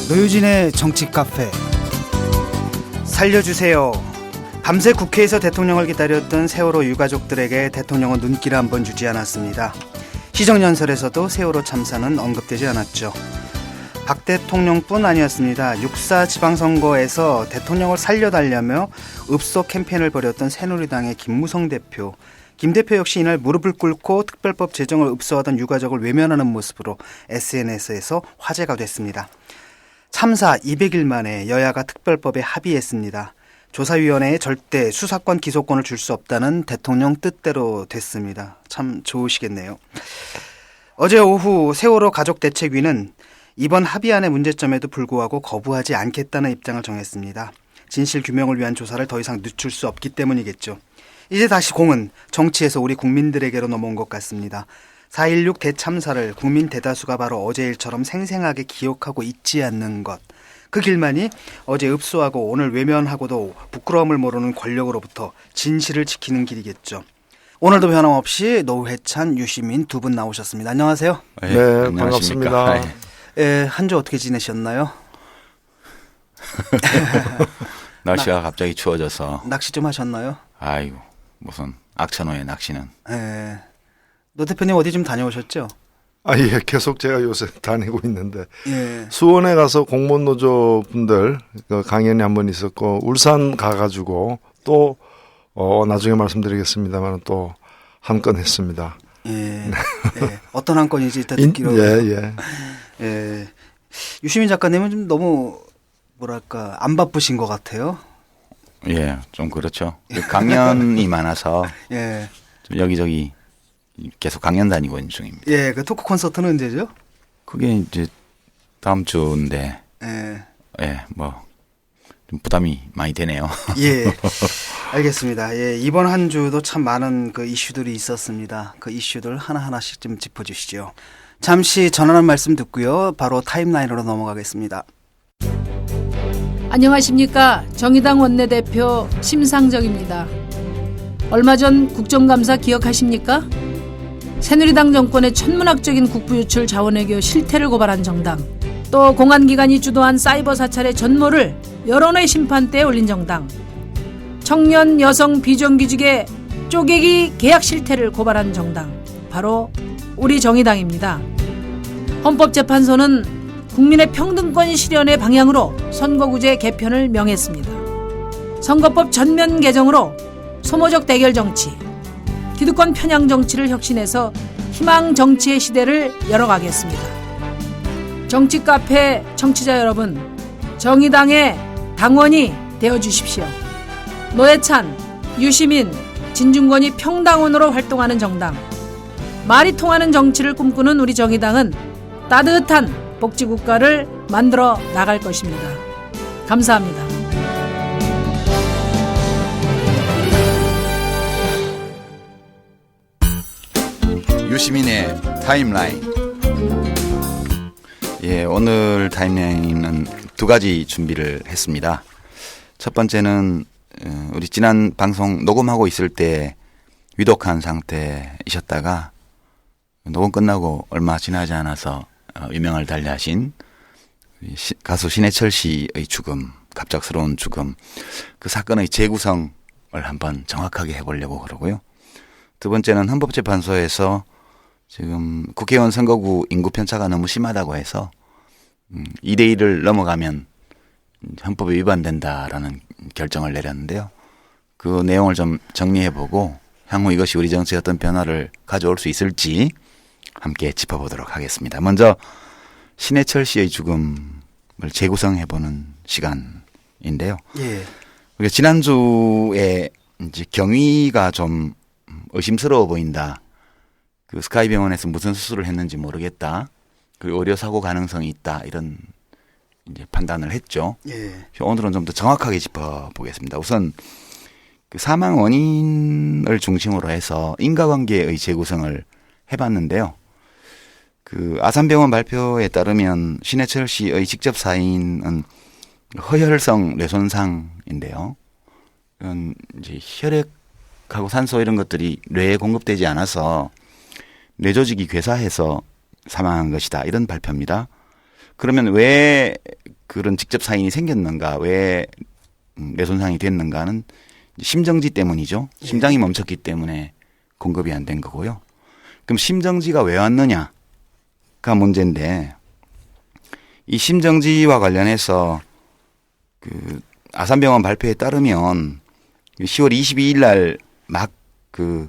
노유진의 정치 카페. 살려주세요. 밤새 국회에서 대통령을 기다렸던 세월호 유가족들에게 대통령은 눈길을 한 번 주지 않았습니다. 시정연설에서도 세월호 참사는 언급되지 않았죠. 박 대통령뿐 아니었습니다. 6.4 지방선거에서 대통령을 살려달라며 읍소 캠페인을 벌였던 새누리당의 김무성 대표. 김 대표 역시 이날 무릎을 꿇고 특별법 제정을 읍소하던 유가족을 외면하는 모습으로 SNS에서 화제가 됐습니다. 참사 200일 만에 여야가 특별법에 합의했습니다. 조사위원회에 절대 수사권 기소권을 줄 수 없다는 대통령 뜻대로 됐습니다. 참 좋으시겠네요. 어제 오후 세월호 가족대책위는 이번 합의안의 문제점에도 불구하고 거부하지 않겠다는 입장을 정했습니다. 진실규명을 위한 조사를 더 이상 늦출 수 없기 때문이겠죠. 이제 다시 공은 정치에서 우리 국민들에게로 넘어온 것 같습니다. 4.16 대참사를 국민 대다수가 바로 어제 일처럼 생생하게 기억하고 잊지 않는 것. 그 길만이 어제 읍소하고 오늘 외면하고도 부끄러움을 모르는 권력으로부터 진실을 지키는 길이겠죠. 오늘도 변함없이 노회찬, 유시민 두 분 나오셨습니다. 안녕하세요. 네, 반갑습니다. 한 주 어떻게 지내셨나요? 날씨가 갑자기 추워져서. 낚시 좀 하셨나요? 아이고, 무슨 악천후의 낚시는. 노 대표님 어디 좀 다녀오셨죠? 예, 계속 제가 요새 다니고 있는데. 예. 수원에 가서 공무원 노조 분들 강연이 한 번 있었고, 울산 가가지고 또, 나중에 말씀드리겠습니다만 또 한 건 했습니다. 예. 예. 어떤 한 건인지 일단 듣기로. 예. 유시민 작가님은 좀 너무 뭐랄까 안 바쁘신 것 같아요. 예, 좀 그렇죠. 강연이 많아서 예. 좀 여기저기 계속 강연 다니고 있는 중입니다. 예, 그 토크 콘서트는 언제죠? 그게 이제 다음 주인데. 예, 뭐 좀 부담이 많이 되네요. 예, 알겠습니다. 예, 이번 한 주도 참 많은 그 이슈들이 있었습니다. 그 이슈들 하나하나씩 좀 짚어주시죠. 잠시 전하는 말씀 듣고요. 바로 타임라인으로 넘어가겠습니다. 안녕하십니까. 정의당 원내대표 심상정입니다. 얼마 전 국정감사 기억하십니까? 새누리당 정권의 천문학적인 국부유출 자원외교 실태를 고발한 정당, 또 공안기관이 주도한 사이버 사찰의 전모를 여론의 심판대에 올린 정당, 청년 여성 비정규직의 쪼개기 계약 실태를 고발한 정당, 바로 우리 정의당입니다. 헌법재판소는 국민의 평등권 실현의 방향으로 선거구제 개편을 명했습니다. 선거법 전면 개정으로 소모적 대결 정치, 기득권 편향 정치를 혁신해서 희망 정치의 시대를 열어가겠습니다. 정치 카페 청취자 여러분, 정의당의 당원이 되어주십시오. 노회찬, 유시민, 진중권이 평당원으로 활동하는 정당, 말이 통하는 정치를 꿈꾸는 우리 정의당은 따뜻한 복지국가를 만들어 나갈 것입니다. 감사합니다. 유시민의 타임라인. 예, 오늘 타임라인은 두 가지 준비를 했습니다. 첫 번째는 우리 지난 방송 녹음하고 있을 때 위독한 상태이셨다가 녹음 끝나고 얼마 지나지 않아서 유명을 달리하신 가수 신해철 씨의 죽음, 갑작스러운 죽음, 그 사건의 재구성을 한번 정확하게 해보려고 그러고요. 두 번째는 헌법재판소에서 지금 국회의원 선거구 인구 편차가 너무 심하다고 해서 2대1을 넘어가면 헌법에 위반된다라는 결정을 내렸는데요. 그 내용을 좀 정리해보고 향후 이것이 우리 정치에 어떤 변화를 가져올 수 있을지 함께 짚어보도록 하겠습니다. 먼저 신해철 씨의 죽음을 재구성해보는 시간인데요. 예. 우리가 지난주에 이제 경위가 좀 의심스러워 보인다. 그 스카이 병원에서 무슨 수술을 했는지 모르겠다. 그리고 의료 사고 가능성이 있다. 이런 이제 판단을 했죠. 예. 오늘은 좀 더 정확하게 짚어보겠습니다. 우선 그 사망 원인을 중심으로 해서 인과관계의 재구성을 해봤는데요. 그 아산병원 발표에 따르면 신해철 씨의 직접 사인은 허혈성 뇌손상인데요. 이건 이제 혈액하고 산소 이런 것들이 뇌에 공급되지 않아서 뇌 조직이 괴사해서 사망한 것이다. 이런 발표입니다. 그러면 왜 그런 직접 사인이 생겼는가, 왜 뇌손상이 됐는가는 심정지 때문이죠. 심장이 멈췄기 때문에 공급이 안 된 거고요. 그럼 심정지가 왜 왔느냐가 문제인데, 이 심정지와 관련해서 그 아산병원 발표에 따르면 10월 22일 날 막 그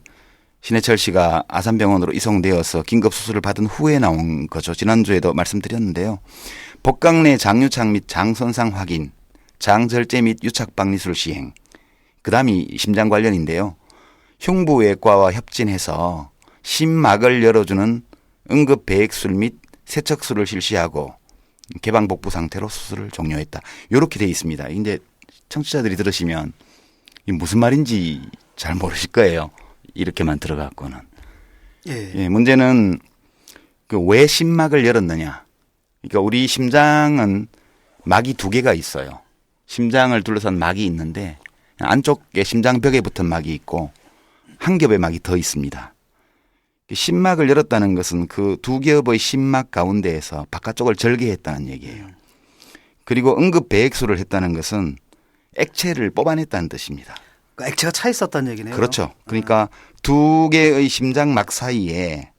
신해철 씨가 아산병원으로 이송되어서 긴급 수술을 받은 후에 나온 거죠. 지난주에도 말씀드렸는데요. 복강 내 장유착 및 장 손상 확인, 장 절제 및 유착 박리술 시행, 그다음이 심장 관련인데요. 흉부외과와 협진해서 심막을 열어주는 응급 배액술 및 세척술을 실시하고 개방복부 상태로 수술을 종료했다. 이렇게 돼 있습니다. 근데 청취자들이 들으시면 이게 무슨 말인지 잘 모르실 거예요. 이렇게만 들어갔고는. 예, 문제는 그 왜 심막을 열었느냐. 그러니까 우리 심장은 막이 2개가 있어요. 심장을 둘러싼 막이 있는데 안쪽에 심장벽에 붙은 막이 있고 한 겹의 막이 더 있습니다. 심막을 열었다는 것은 그 2겹의 심막 가운데에서 바깥쪽을 절개했다는 얘기예요. 그리고 응급 배액술을 했다는 것은 액체를 뽑아냈다는 뜻입니다. 그러니까 액체가 차 있었다는 얘기네요. 그렇죠. 그러니까 2개의 심장막 사이에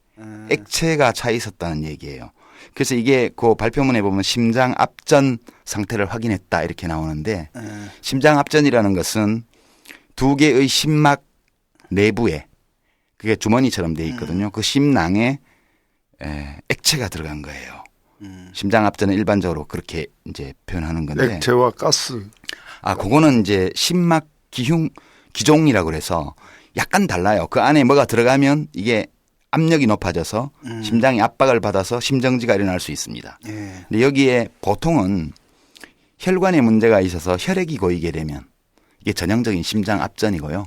액체가 차 있었다는 얘기예요. 그래서 이게 그 발표문에 보면 심장 압전 상태를 확인했다 이렇게 나오는데, 심장 압전이라는 것은 2개의 심막 내부에, 그게 주머니처럼 돼 있거든요. 그 심낭에 액체가 들어간 거예요. 심장 압전은 일반적으로 그렇게 이제 표현하는 건데. 액체와 가스. 그거는 이제 심막 기종이라고 그래서 약간 달라요. 그 안에 뭐가 들어가면 이게 압력이 높아져서 심장이 압박을 받아서 심정지가 일어날 수 있습니다. 근데 여기에 보통은 혈관에 문제가 있어서 혈액이 고이게 되면 이게 전형적인 심장 압전이고요.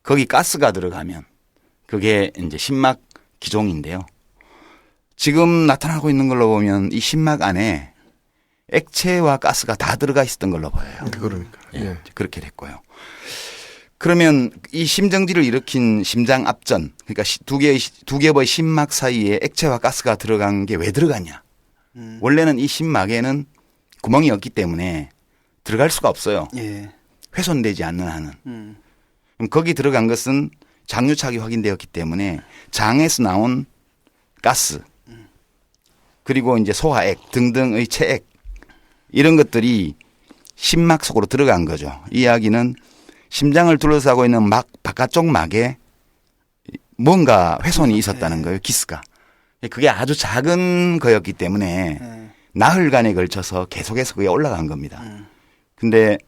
거기 가스가 들어가면 그게 이제 심막 기종인데요. 지금 나타나고 있는 걸로 보면 이 심막 안에 액체와 가스가 다 들어가 있었던 걸로 보여요. 그러니까. 예, 그렇게 됐고요. 그러면 이 심정지를 일으킨 심장 압전, 그러니까 두 겹의 심막 사이에 액체와 가스가 들어간 게 왜 들어가냐? 원래는 이 심막에는 구멍이 없기 때문에 들어갈 수가 없어요. 훼손되지 않는 한은. 그럼 거기 들어간 것은 장유착이 확인되었기 때문에 장에서 나온 가스, 그리고 이제 소화액 등등의 체액, 이런 것들이 심막 속으로 들어간 거죠. 이 이야기는 심장을 둘러싸고 있는 막, 바깥쪽 막에 뭔가 훼손이 있었다는 거예요. 기스가. 그게 아주 작은 거였기 때문에 나흘간에 걸쳐서 계속해서 그게 올라간 겁니다. 근데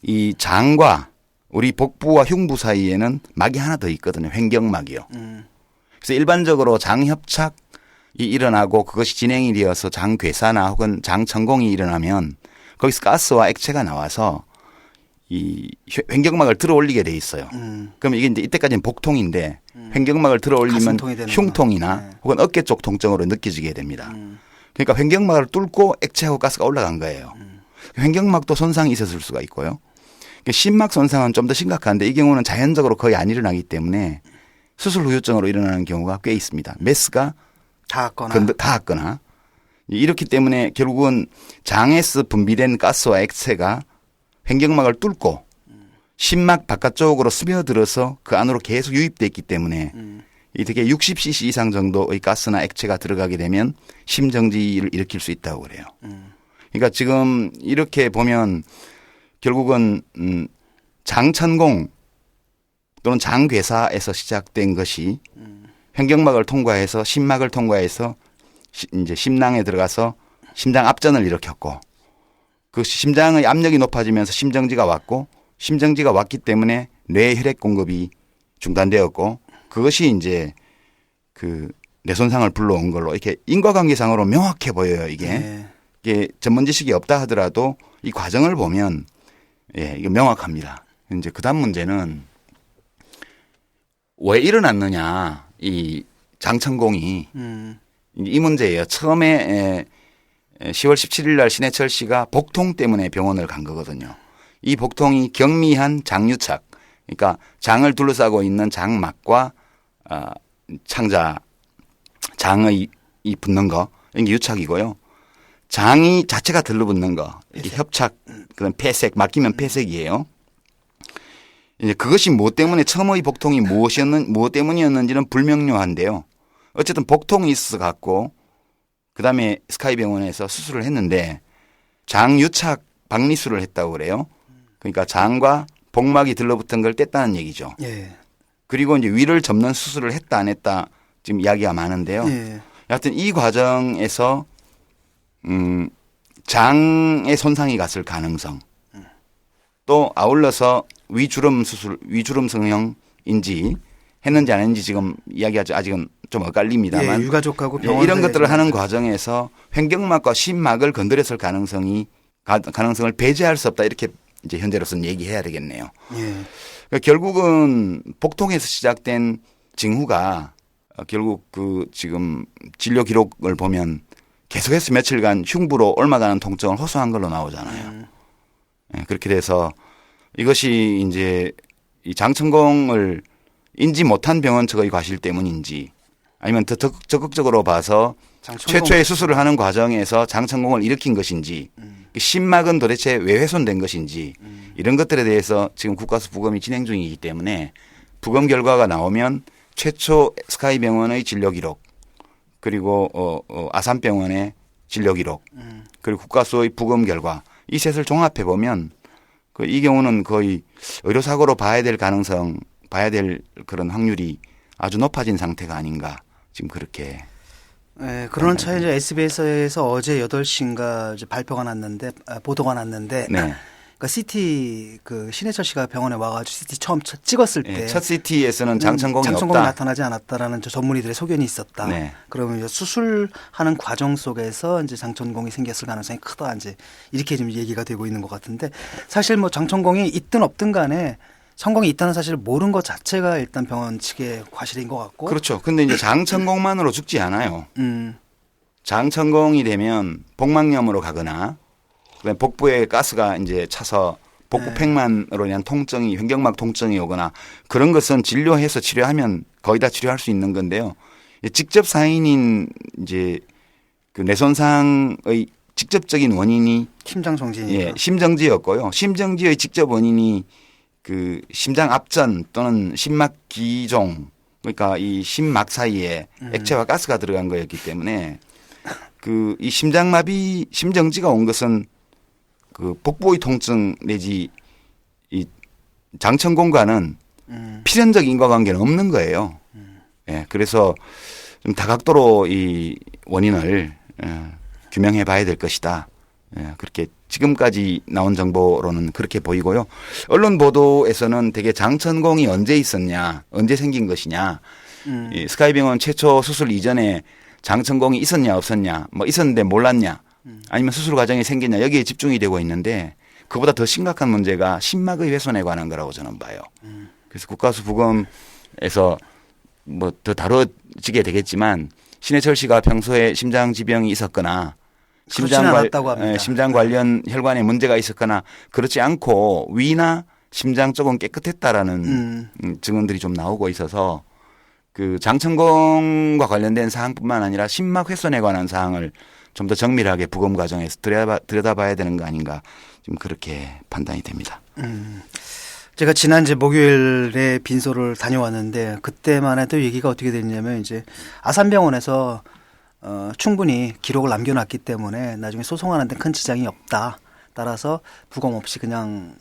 이 장과 우리 복부와 흉부 사이에는 막이 하나 더 있거든요. 횡격막이요. 그래서 일반적으로 장협착이 일어나고 그것이 진행이 되어서 장괴사나 혹은 장천공이 일어나면 거기서 가스와 액체가 나와서 이 횡격막을 들어 올리게 돼 있어요. 그러면 이게 이제 이때까지는 복통인데 횡격막을 들어 올리면 흉통이나 혹은 어깨 쪽 통증으로 느껴지게 됩니다. 그러니까 횡격막을 뚫고 액체하고 가스가 올라간 거예요. 횡격막도 손상이 있었을 수가 있고요. 심막 손상은 좀 더 심각한데 이 경우는 자연적으로 거의 안 일어나기 때문에 수술 후유증으로 일어나는 경우가 꽤 있습니다. 메스가 닿았거나 이렇기 때문에 결국은 장에서 분비된 가스와 액체가 횡격막을 뚫고 심막 바깥쪽으로 스며들어서 그 안으로 계속 유입됐기 때문에 이 되게 60cc 이상 정도의 가스나 액체가 들어가게 되면 심정지를 일으킬 수 있다고 그래요. 그러니까 지금 이렇게 보면 결국은 장천공 또는 장괴사에서 시작된 것이 횡격막을 통과해서 심막을 통과해서 이제 심낭에 들어가서 심장 압전을 일으켰고, 그 심장의 압력이 높아지면서 심정지가 왔고, 심정지가 왔기 때문에 뇌 혈액 공급이 중단되었고, 그것이 이제 그 뇌손상을 불러온 걸로 이렇게 인과관계상으로 명확해 보여요. 이게 전문 지식이 없다 하더라도 이 과정을 보면 이게 명확합니다. 이제 그다음 문제는 왜 일어났느냐, 이 장천공이 이 문제예요. 처음에 10월 17일 날 신해철 씨가 복통 때문에 병원을 간 거거든요. 이 복통이 경미한 장유착, 그러니까 장을 둘러싸고 있는 장막과 창자, 장의 이 붙는 거, 이게 유착이고요. 장이 자체가 들러붙는 거, 이게 협착, 그런 폐색, 맡기면 폐색이에요. 이제 그것이 무엇 때문에 처음의 복통이 무엇 때문이었는지는 불명료한데요. 어쨌든 복통이 있어서 갖고 그다음에 스카이 병원에서 수술을 했는데 장유착 박리술을 했다고 그래요. 그러니까 장과 복막이 들러붙은 걸 뗐다는 얘기죠. 예. 그리고 이제 위를 접는 수술을 했다 안 했다 지금 이야기가 많은데요. 예. 하여튼 이 과정에서 장의 손상이 갔을 가능성, 또 아울러서 위주름 수술, 위주름 성형인지 했는지 안 했는지 지금 이야기하지 아직은 좀 엇갈립니다만 예, 유가족하고 예, 병원 이런 것들을 하는 과정에서 횡격막과 심막을 건드렸을 가능성을 배제할 수 없다 이렇게 이제 현재로서는 얘기해야 되겠네요. 예. 그러니까 결국은 복통에서 시작된 징후가 결국 그 지금 진료 기록을 보면 계속해서 며칠간 흉부로 옮아가는 통증을 호소한 걸로 나오잖아요. 예, 그렇게 돼서 이것이 이제 이 장천공을 인지 못한 병원 측의 과실 때문인지 아니면 더 적극적으로 봐서 최초의 수술을 하는 과정에서 장천공을 일으킨 것인지 심막은 도대체 왜 훼손된 것인지 이런 것들에 대해서 지금 국가수 부검이 진행 중이기 때문에 부검 결과가 나오면 최초 스카이 병원의 진료 기록 그리고 아산병원의 진료 기록 그리고 국가수의 부검 결과 이 셋을 종합해 보면 이 경우는 거의 의료사고로 봐야 될 그런 확률이 아주 높아진 상태가 아닌가 지금 그렇게. 예, 그런 차에 이제 SBS에서 어제 8시인가 이제 보도가 났는데 네. 그러니까 CT 그 신해철 씨가 병원에 와가지고 CT 처음 찍었을 때 네, 첫 CT에서는 장천공이 없다. 나타나지 않았다라는 전문의들의 소견이 있었다. 네. 그러면 이제 수술하는 과정 속에서 이제 장천공이 생겼을 가능성이 크다. 이제 이렇게 지금 얘기가 되고 있는 것 같은데 사실 뭐 장천공이 있든 없든 간에 성공이 있다는 사실을 모른 것 자체가 일단 병원 측의 과실인 것 같고. 그렇죠. 근데 이제 장천공만으로 죽지 않아요. 장천공이 되면 복막염으로 가거나 그다음에 복부에 가스가 이제 차서 복부 팽만으로 인한 통증이 횡격막 통증이 오거나 그런 것은 진료해서 치료하면 거의 다 치료할 수 있는 건데요. 직접 사인인 이제 그 뇌손상의 직접적인 원인이 심장 정지니까. 예, 심정지였고요. 심정지의 직접 원인이 그 심장 앞전 또는 심막 기종 그러니까 이 심막 사이에 액체와 가스가 들어간 거였기 때문에 그 이 심장마비 심정지가 온 것은 그 복부의 통증 내지 이 장천공과는 필연적 인과관계는 없는 거예요. 예, 그래서 좀 다각도로 이 원인을 규명해 봐야 될 것이다. 예, 그렇게 지금까지 나온 정보로는 그렇게 보이고요. 언론 보도에서는 되게 장천공이 언제 있었냐, 언제 생긴 것이냐, 이 스카이병원 최초 수술 이전에 장천공이 있었냐 없었냐, 뭐 있었는데 몰랐냐, 아니면 수술 과정에 생겼냐 여기에 집중이 되고 있는데 그보다 더 심각한 문제가 심막의 훼손에 관한 거라고 저는 봐요. 그래서 국가수 부검에서 뭐 더 다뤄지게 되겠지만 신해철 씨가 평소에 심장 지병이 있었거나 심장 관련 혈관에 문제가 있었거나 그렇지 않고 위나 심장 쪽은 깨끗했다라는 증언들이 좀 나오고 있어서 그 장천공과 관련된 사항뿐만 아니라 심막 훼손에 관한 사항을 좀 더 정밀하게 부검 과정에서 들여다봐야 되는 거 아닌가 지금 그렇게 판단이 됩니다. 제가 지난 이제 목요일에 빈소를 다녀왔는데 그때만 해도 얘기가 어떻게 됐냐면 이제 아산병원에서 충분히 기록을 남겨놨기 때문에 나중에 소송하는 데 큰 지장이 없다. 따라서 부검 없이 그냥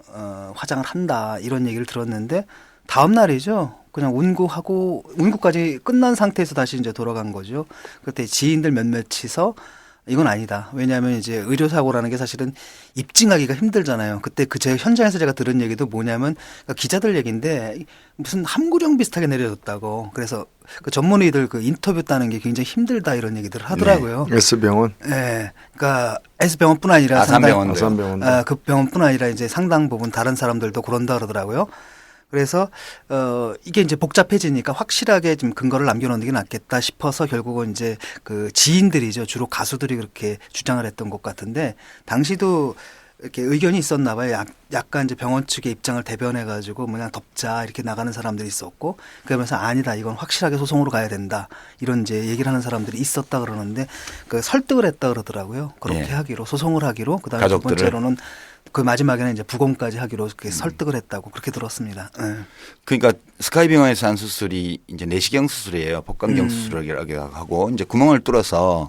화장을 한다 이런 얘기를 들었는데 다음 날이죠. 그냥 운구까지 끝난 상태에서 다시 이제 돌아간 거죠. 그때 지인들 몇몇이서 이건 아니다. 왜냐하면 이제 의료사고라는 게 사실은 입증하기가 힘들잖아요. 그때 제 현장에서 제가 들은 얘기도 뭐냐면 기자들 얘기인데 무슨 함구령 비슷하게 내려졌다고. 그래서 그 전문의들 그 인터뷰 따는 게 굉장히 힘들다 이런 얘기들을 하더라고요. 네. S병원. 네. 그러니까 S병원뿐 아니라 아산병원. 그 병원뿐 아니라 이제 상당 부분 다른 사람들도 그런다 그러더라고요. 그래서 이게 이제 복잡해지니까 확실하게 좀 근거를 남겨놓는 게 낫겠다 싶어서 결국은 이제 그 지인들이죠. 주로 가수들이 그렇게 주장을 했던 것 같은데 당시도 이렇게 의견이 있었나 봐요. 약간 이제 병원 측의 입장을 대변해 가지고 그냥 덮자 이렇게 나가는 사람들이 있었고 그러면서 아니다 이건 확실하게 소송으로 가야 된다 이런 이제 얘기를 하는 사람들이 있었다 그러는데 그 설득을 했다 그러더라고요. 그렇게 예. 하기로 소송을 하기로 그다음에 가족들을. 두 번째로는 그 마지막에는 이제 부검까지 하기로 그렇게 설득을 했다고 그렇게 들었습니다. 예. 그러니까 스카이병원에서 한 수술이 이제 내시경 수술이에요. 복강경 수술이라고 하고 이제 구멍을 뚫어서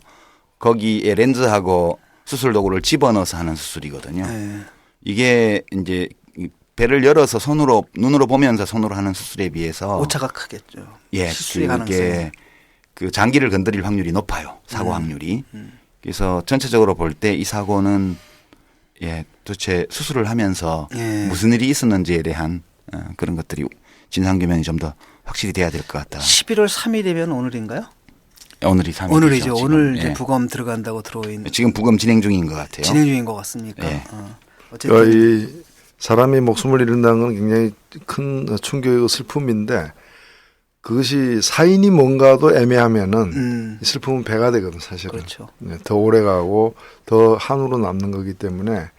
거기에 렌즈하고 수술 도구를 집어넣어서 하는 수술이거든요. 예. 이게 이제 배를 열어서 눈으로 보면서 손으로 하는 수술에 비해서 오차가 크겠죠. 예, 실수의 가능성이. 그게 그 장기를 건드릴 확률이 높아요. 사고 확률이. 그래서 전체적으로 볼 때 이 사고는 예, 도대체 수술을 하면서 예. 무슨 일이 있었는지에 대한 그런 것들이 진상규명이 좀 더 확실히 돼야 될 것 같다. 11월 3일이면 오늘인가요? 오늘이 3일이죠. 오늘이죠. 지금. 오늘 이제 예. 부검 들어간다고 들어온 지금 부검 진행 중인 것 같아요. 진행 중인 것 같습니까? 예. 어쨌든 이 사람이 목숨을 잃는다는 건 굉장히 큰 충격이고 슬픔인데 그것이 사인이 뭔가도 애매하면은 이 슬픔은 배가 되거든 사실은. 그렇죠. 네, 더 오래 가고 더 한으로 남는 거기 때문에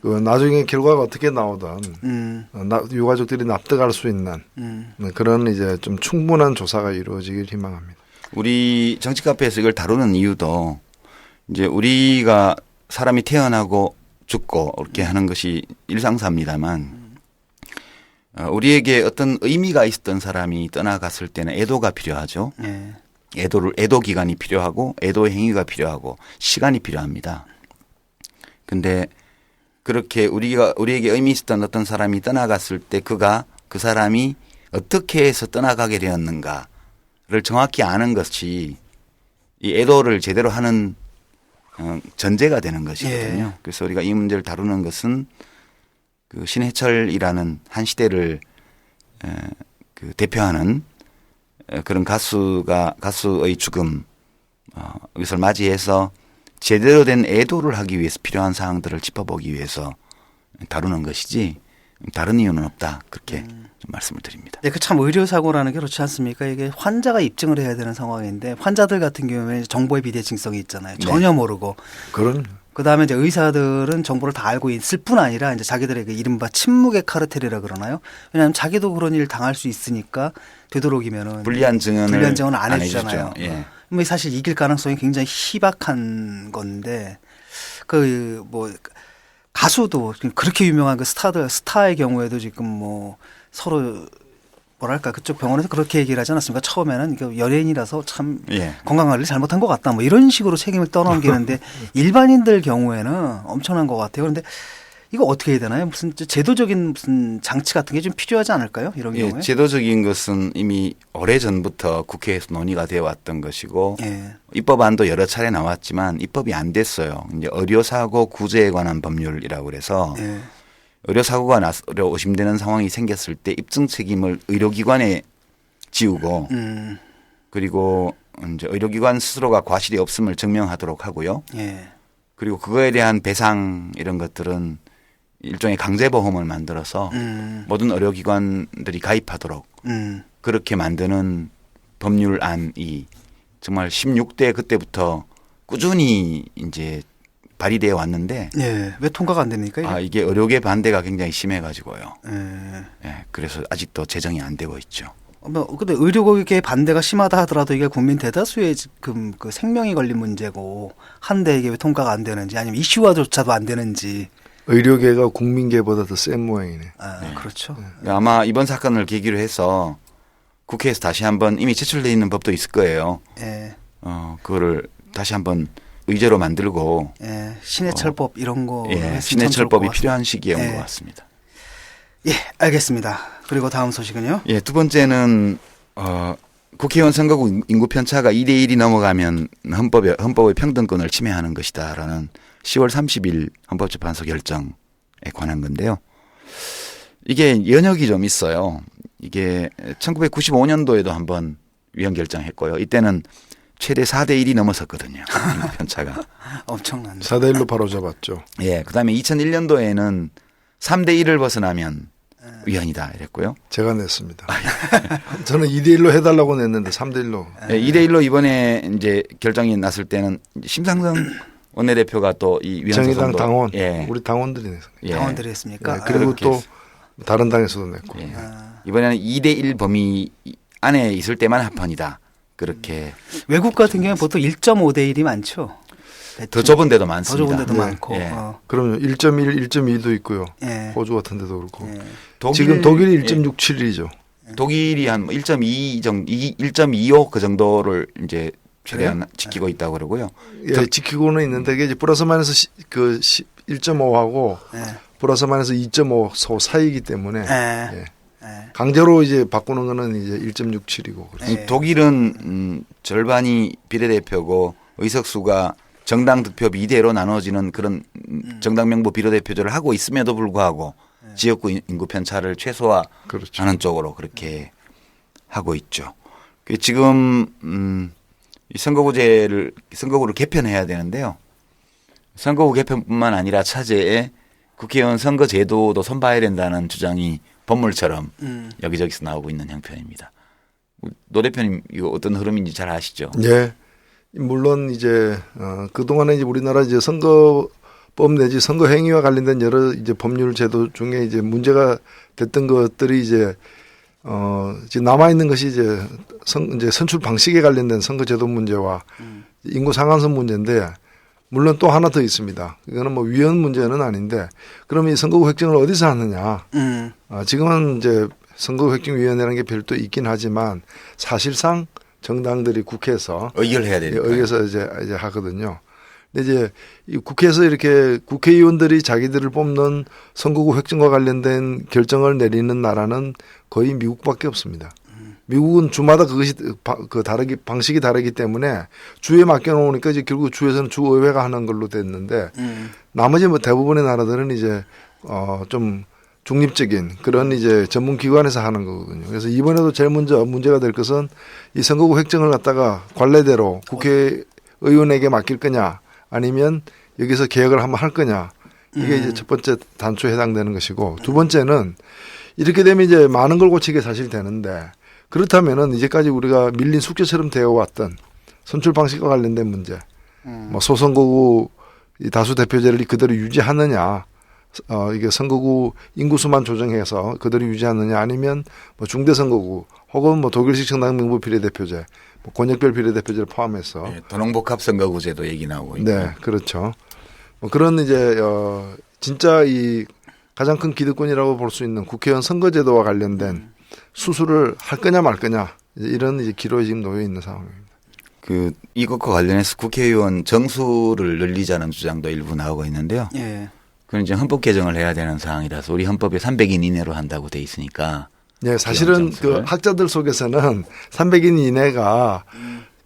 그 나중에 결과가 어떻게 나오든 유가족들이 납득할 수 있는 그런 이제 좀 충분한 조사가 이루어지길 희망합니다. 우리 정치 카페에서 이걸 다루는 이유도 이제 우리가 사람이 태어나고 죽고 이렇게 하는 것이 일상사입니다만 우리에게 어떤 의미가 있었던 사람이 떠나갔을 때는 애도가 필요하죠. 예. 애도 기간이 필요하고 애도 행위가 필요하고 시간이 필요합니다. 근데 그렇게 우리에게 의미 있었던 어떤 사람이 떠나갔을 때 그 사람이 어떻게 해서 떠나가게 되었는가를 정확히 아는 것이 이 애도를 제대로 하는 전제가 되는 것이거든요. 예. 그래서 우리가 이 문제를 다루는 것은 그 신해철이라는 한 시대를 그 대표하는 그런 가수의 죽음 이것을 맞이해서 제대로 된 애도를 하기 위해서 필요한 사항들을 짚어보기 위해서 다루는 것이지 다른 이유는 없다 그렇게 좀 말씀을 드립니다. 네, 그 참 의료사고라는 게 그렇지 않습니까? 이게 환자가 입증을 해야 되는 상황인데 환자들 같은 경우에 정보의 비대칭성이 있잖아요. 전혀 모르고. 그런 그다음에 이제 의사들은 정보를 다 알고 있을 뿐 아니라 이제 자기들의 그 이른바 침묵의 카르텔이라 그러나요? 왜냐하면 자기도 그런 일 당할 수 있으니까 되도록이면은 불리한 증언을 안 해주잖아요. 예. 뭐 사실 이길 가능성이 굉장히 희박한 건데 그 뭐 가수도 그렇게 유명한 그 스타의 경우에도 지금 뭐 서로 뭐랄까 그쪽 병원에서 그렇게 얘기를 하지 않았습니까? 처음에는 이게 연예인이라서 참 예. 건강관리를 잘못한 것 같다 뭐 이런 식으로 책임을 떠넘기는데 일반인들 경우에는 엄청난 것 같아요. 그런데 이거 어떻게 해야 되나요? 무슨 제도적인 무슨 장치 같은 게 좀 필요하지 않을까요? 이런 예, 경우에. 제도적인 것은 이미 오래전부터 국회에서 논의가 되어 왔던 것이고 예. 입법안도 여러 차례 나왔지만 입법이 안 됐어요. 이제 의료사고 구제에 관한 법률이라고 그래서 예. 의료사고가 나서 의심되는 상황이 생겼을 때 입증 책임을 의료기관에 지우고 그리고 이제 의료기관 스스로가 과실이 없음을 증명하도록 하고요. 예. 그리고 그거에 대한 배상 이런 것들은 일종의 강제보험을 만들어서 모든 의료기관들이 가입하도록 그렇게 만드는 법률안이 정말 16대 그때부터 꾸준히 이제 발의되어 왔는데 예. 왜 통과가 안 됩니까? 이게? 이게 의료계 반대가 굉장히 심해가지고요. 예. 예, 그래서 아직도 제정이 안 되고 있죠. 근데 의료계의 반대가 심하다 하더라도 이게 국민 대다수의 지금 그 생명이 걸린 문제고 한데 이게 왜 통과가 안 되는지 아니면 이슈화조차도 안 되는지. 의료계가 국민계보다 더 센 모양이네. 그렇죠. 아마 이번 사건을 계기로 해서 국회에서 다시 한번 이미 제출돼 있는 법도 있을 거예요. 예. 그거를 다시 한번 의제로 만들고 예. 신해철법 이런 거. 예, 신해철법이 필요한 시기에 온 것 같습니다. 예, 알겠습니다. 그리고 다음 소식은요? 예, 두 번째는 국회의원 선거구 인구 편차가 2대1이 넘어가면 헌법의 평등권을 침해하는 것이다라는 10월 30일 헌법재판소 결정에 관한 건데요. 이게 연역이 좀 있어요. 이게 1995년도에도 한번 위헌 결정했고요. 이때는 최대 4대1이 넘었었거든요. 인구 편차가. 엄청난. 4대1로 바로 잡았죠. 예, 그다음에 2001년도에는 3대1을 벗어나면 위헌이다 이랬고요. 제가 냈습니다. 저는 2대1로 해달라고 냈는데 3대1로. 예, 2대1로 이번에 이제 결정이 났을 때는 심상정 원내대표가 또 이 위원 정의당 소송도 당원, 예. 우리 당원들이 냈어요. 예. 당원들이 했습니까? 예, 그리고 그렇게 또 다른 당에서도 냈고. 예. 이번에는 2대1 범위 안에 있을 때만 합헌이다. 그렇게 외국 같은 경우는 보통 1.5대 1이 많죠. 더 좁은 데도 더 많습니다. 좁은 데도 네. 많고. 예. 그럼요. 1.1, 1.2도 있고요. 예. 호주 같은 데도 그렇고. 예. 지금 독일이 1.67이죠. 독일이 한 1.2 정도, 1.25 그 정도를 이제 최대한 지키고 있다고 그러고요. 예, 지키고는 있는데 이게 이제 플러스 마이너스 1.5하고 예. 플러스 마이너스 2.5 사이이기 때문에 예. 예. 예. 강제로 이제 바꾸는 거는 이제 1.67이고 그렇죠. 예. 독일은 절반이 비례대표고 의석수가 정당 득표비 이대로 나눠지는 그런 정당 명부 비례대표제를 하고 있음에도 불구하고 지역구 인구 편차를 최소화하는 그렇죠. 쪽으로 그렇게 하고 있죠. 지금 이 선거구를 개편해야 되는데요. 선거구 개편뿐만 아니라 차제에 국회의원 선거제도도 손봐야 된다는 주장이 법물처럼 여기저기서 나오고 있는 형편입니다. 노 대표님 이거 어떤 흐름인지 잘 아시죠? 예. 물론 이제 그동안에 이제 우리나라 이제 선거법 내지 선거 행위와 관련된 여러 이제 법률 제도 중에 이제 문제가 됐던 것들이 이제 지금 남아 있는 것이 이제 선출 방식에 관련된 선거 제도 문제와 인구 상한선 문제인데 물론 또 하나 더 있습니다. 이거는 뭐 위헌 문제는 아닌데 그럼 이 선거구 획정을 어디서 하느냐? 지금은 이제 선거구 획정위원회라는 게 별도 있긴 하지만 사실상 정당들이 국회에서 의결해야 되니까. 의결해서 이제 하거든요. 근데 이제 이 국회에서 이렇게 국회의원들이 자기들을 뽑는 선거구 획정과 관련된 결정을 내리는 나라는 거의 미국밖에 없습니다. 미국은 주마다 그것이 방식이 다르기 때문에 주에 맡겨놓으니까 이제 결국 주에서는 주의회가 하는 걸로 됐는데 나머지 뭐 대부분의 나라들은 이제 좀 중립적인 그런 이제 전문 기관에서 하는 거거든요. 그래서 이번에도 제일 먼저 문제가 될 것은 이 선거구 획정을 갖다가 관례대로 국회의원에게 맡길 거냐 아니면 여기서 개혁을 한번 할 거냐 이게 이제 첫 번째 단초에 해당되는 것이고 두 번째는 이렇게 되면 이제 많은 걸 고치게 사실 되는데 그렇다면은 이제까지 우리가 밀린 숙제처럼 되어 왔던 선출 방식과 관련된 문제, 뭐 소선거구 다수 대표제를 그대로 유지하느냐, 이게 선거구 인구수만 조정해서 그대로 유지하느냐, 아니면 뭐 중대 선거구 혹은 뭐 독일식 정당 명부 비례대표제, 뭐 권역별 비례대표제를 포함해서 네, 도농복합 선거구제도 얘기 나오고 있고. 네, 그렇죠. 뭐 그런 이제 진짜 이 가장 큰 기득권이라고 볼 수 있는 국회의원 선거제도와 관련된 수술을 할 거냐 말 거냐 이런 이제 기로에 지금 놓여 있는 상황입니다. 이것과 관련해서 국회의원 정수를 늘리자는 주장도 일부 나오고 있는데요. 예. 그건 이제 헌법 개정을 해야 되는 상황이라서 우리 헌법에 300인 이내로 한다고 돼 있으니까. 네, 사실은 그 학자들 속에서는 300인 이내가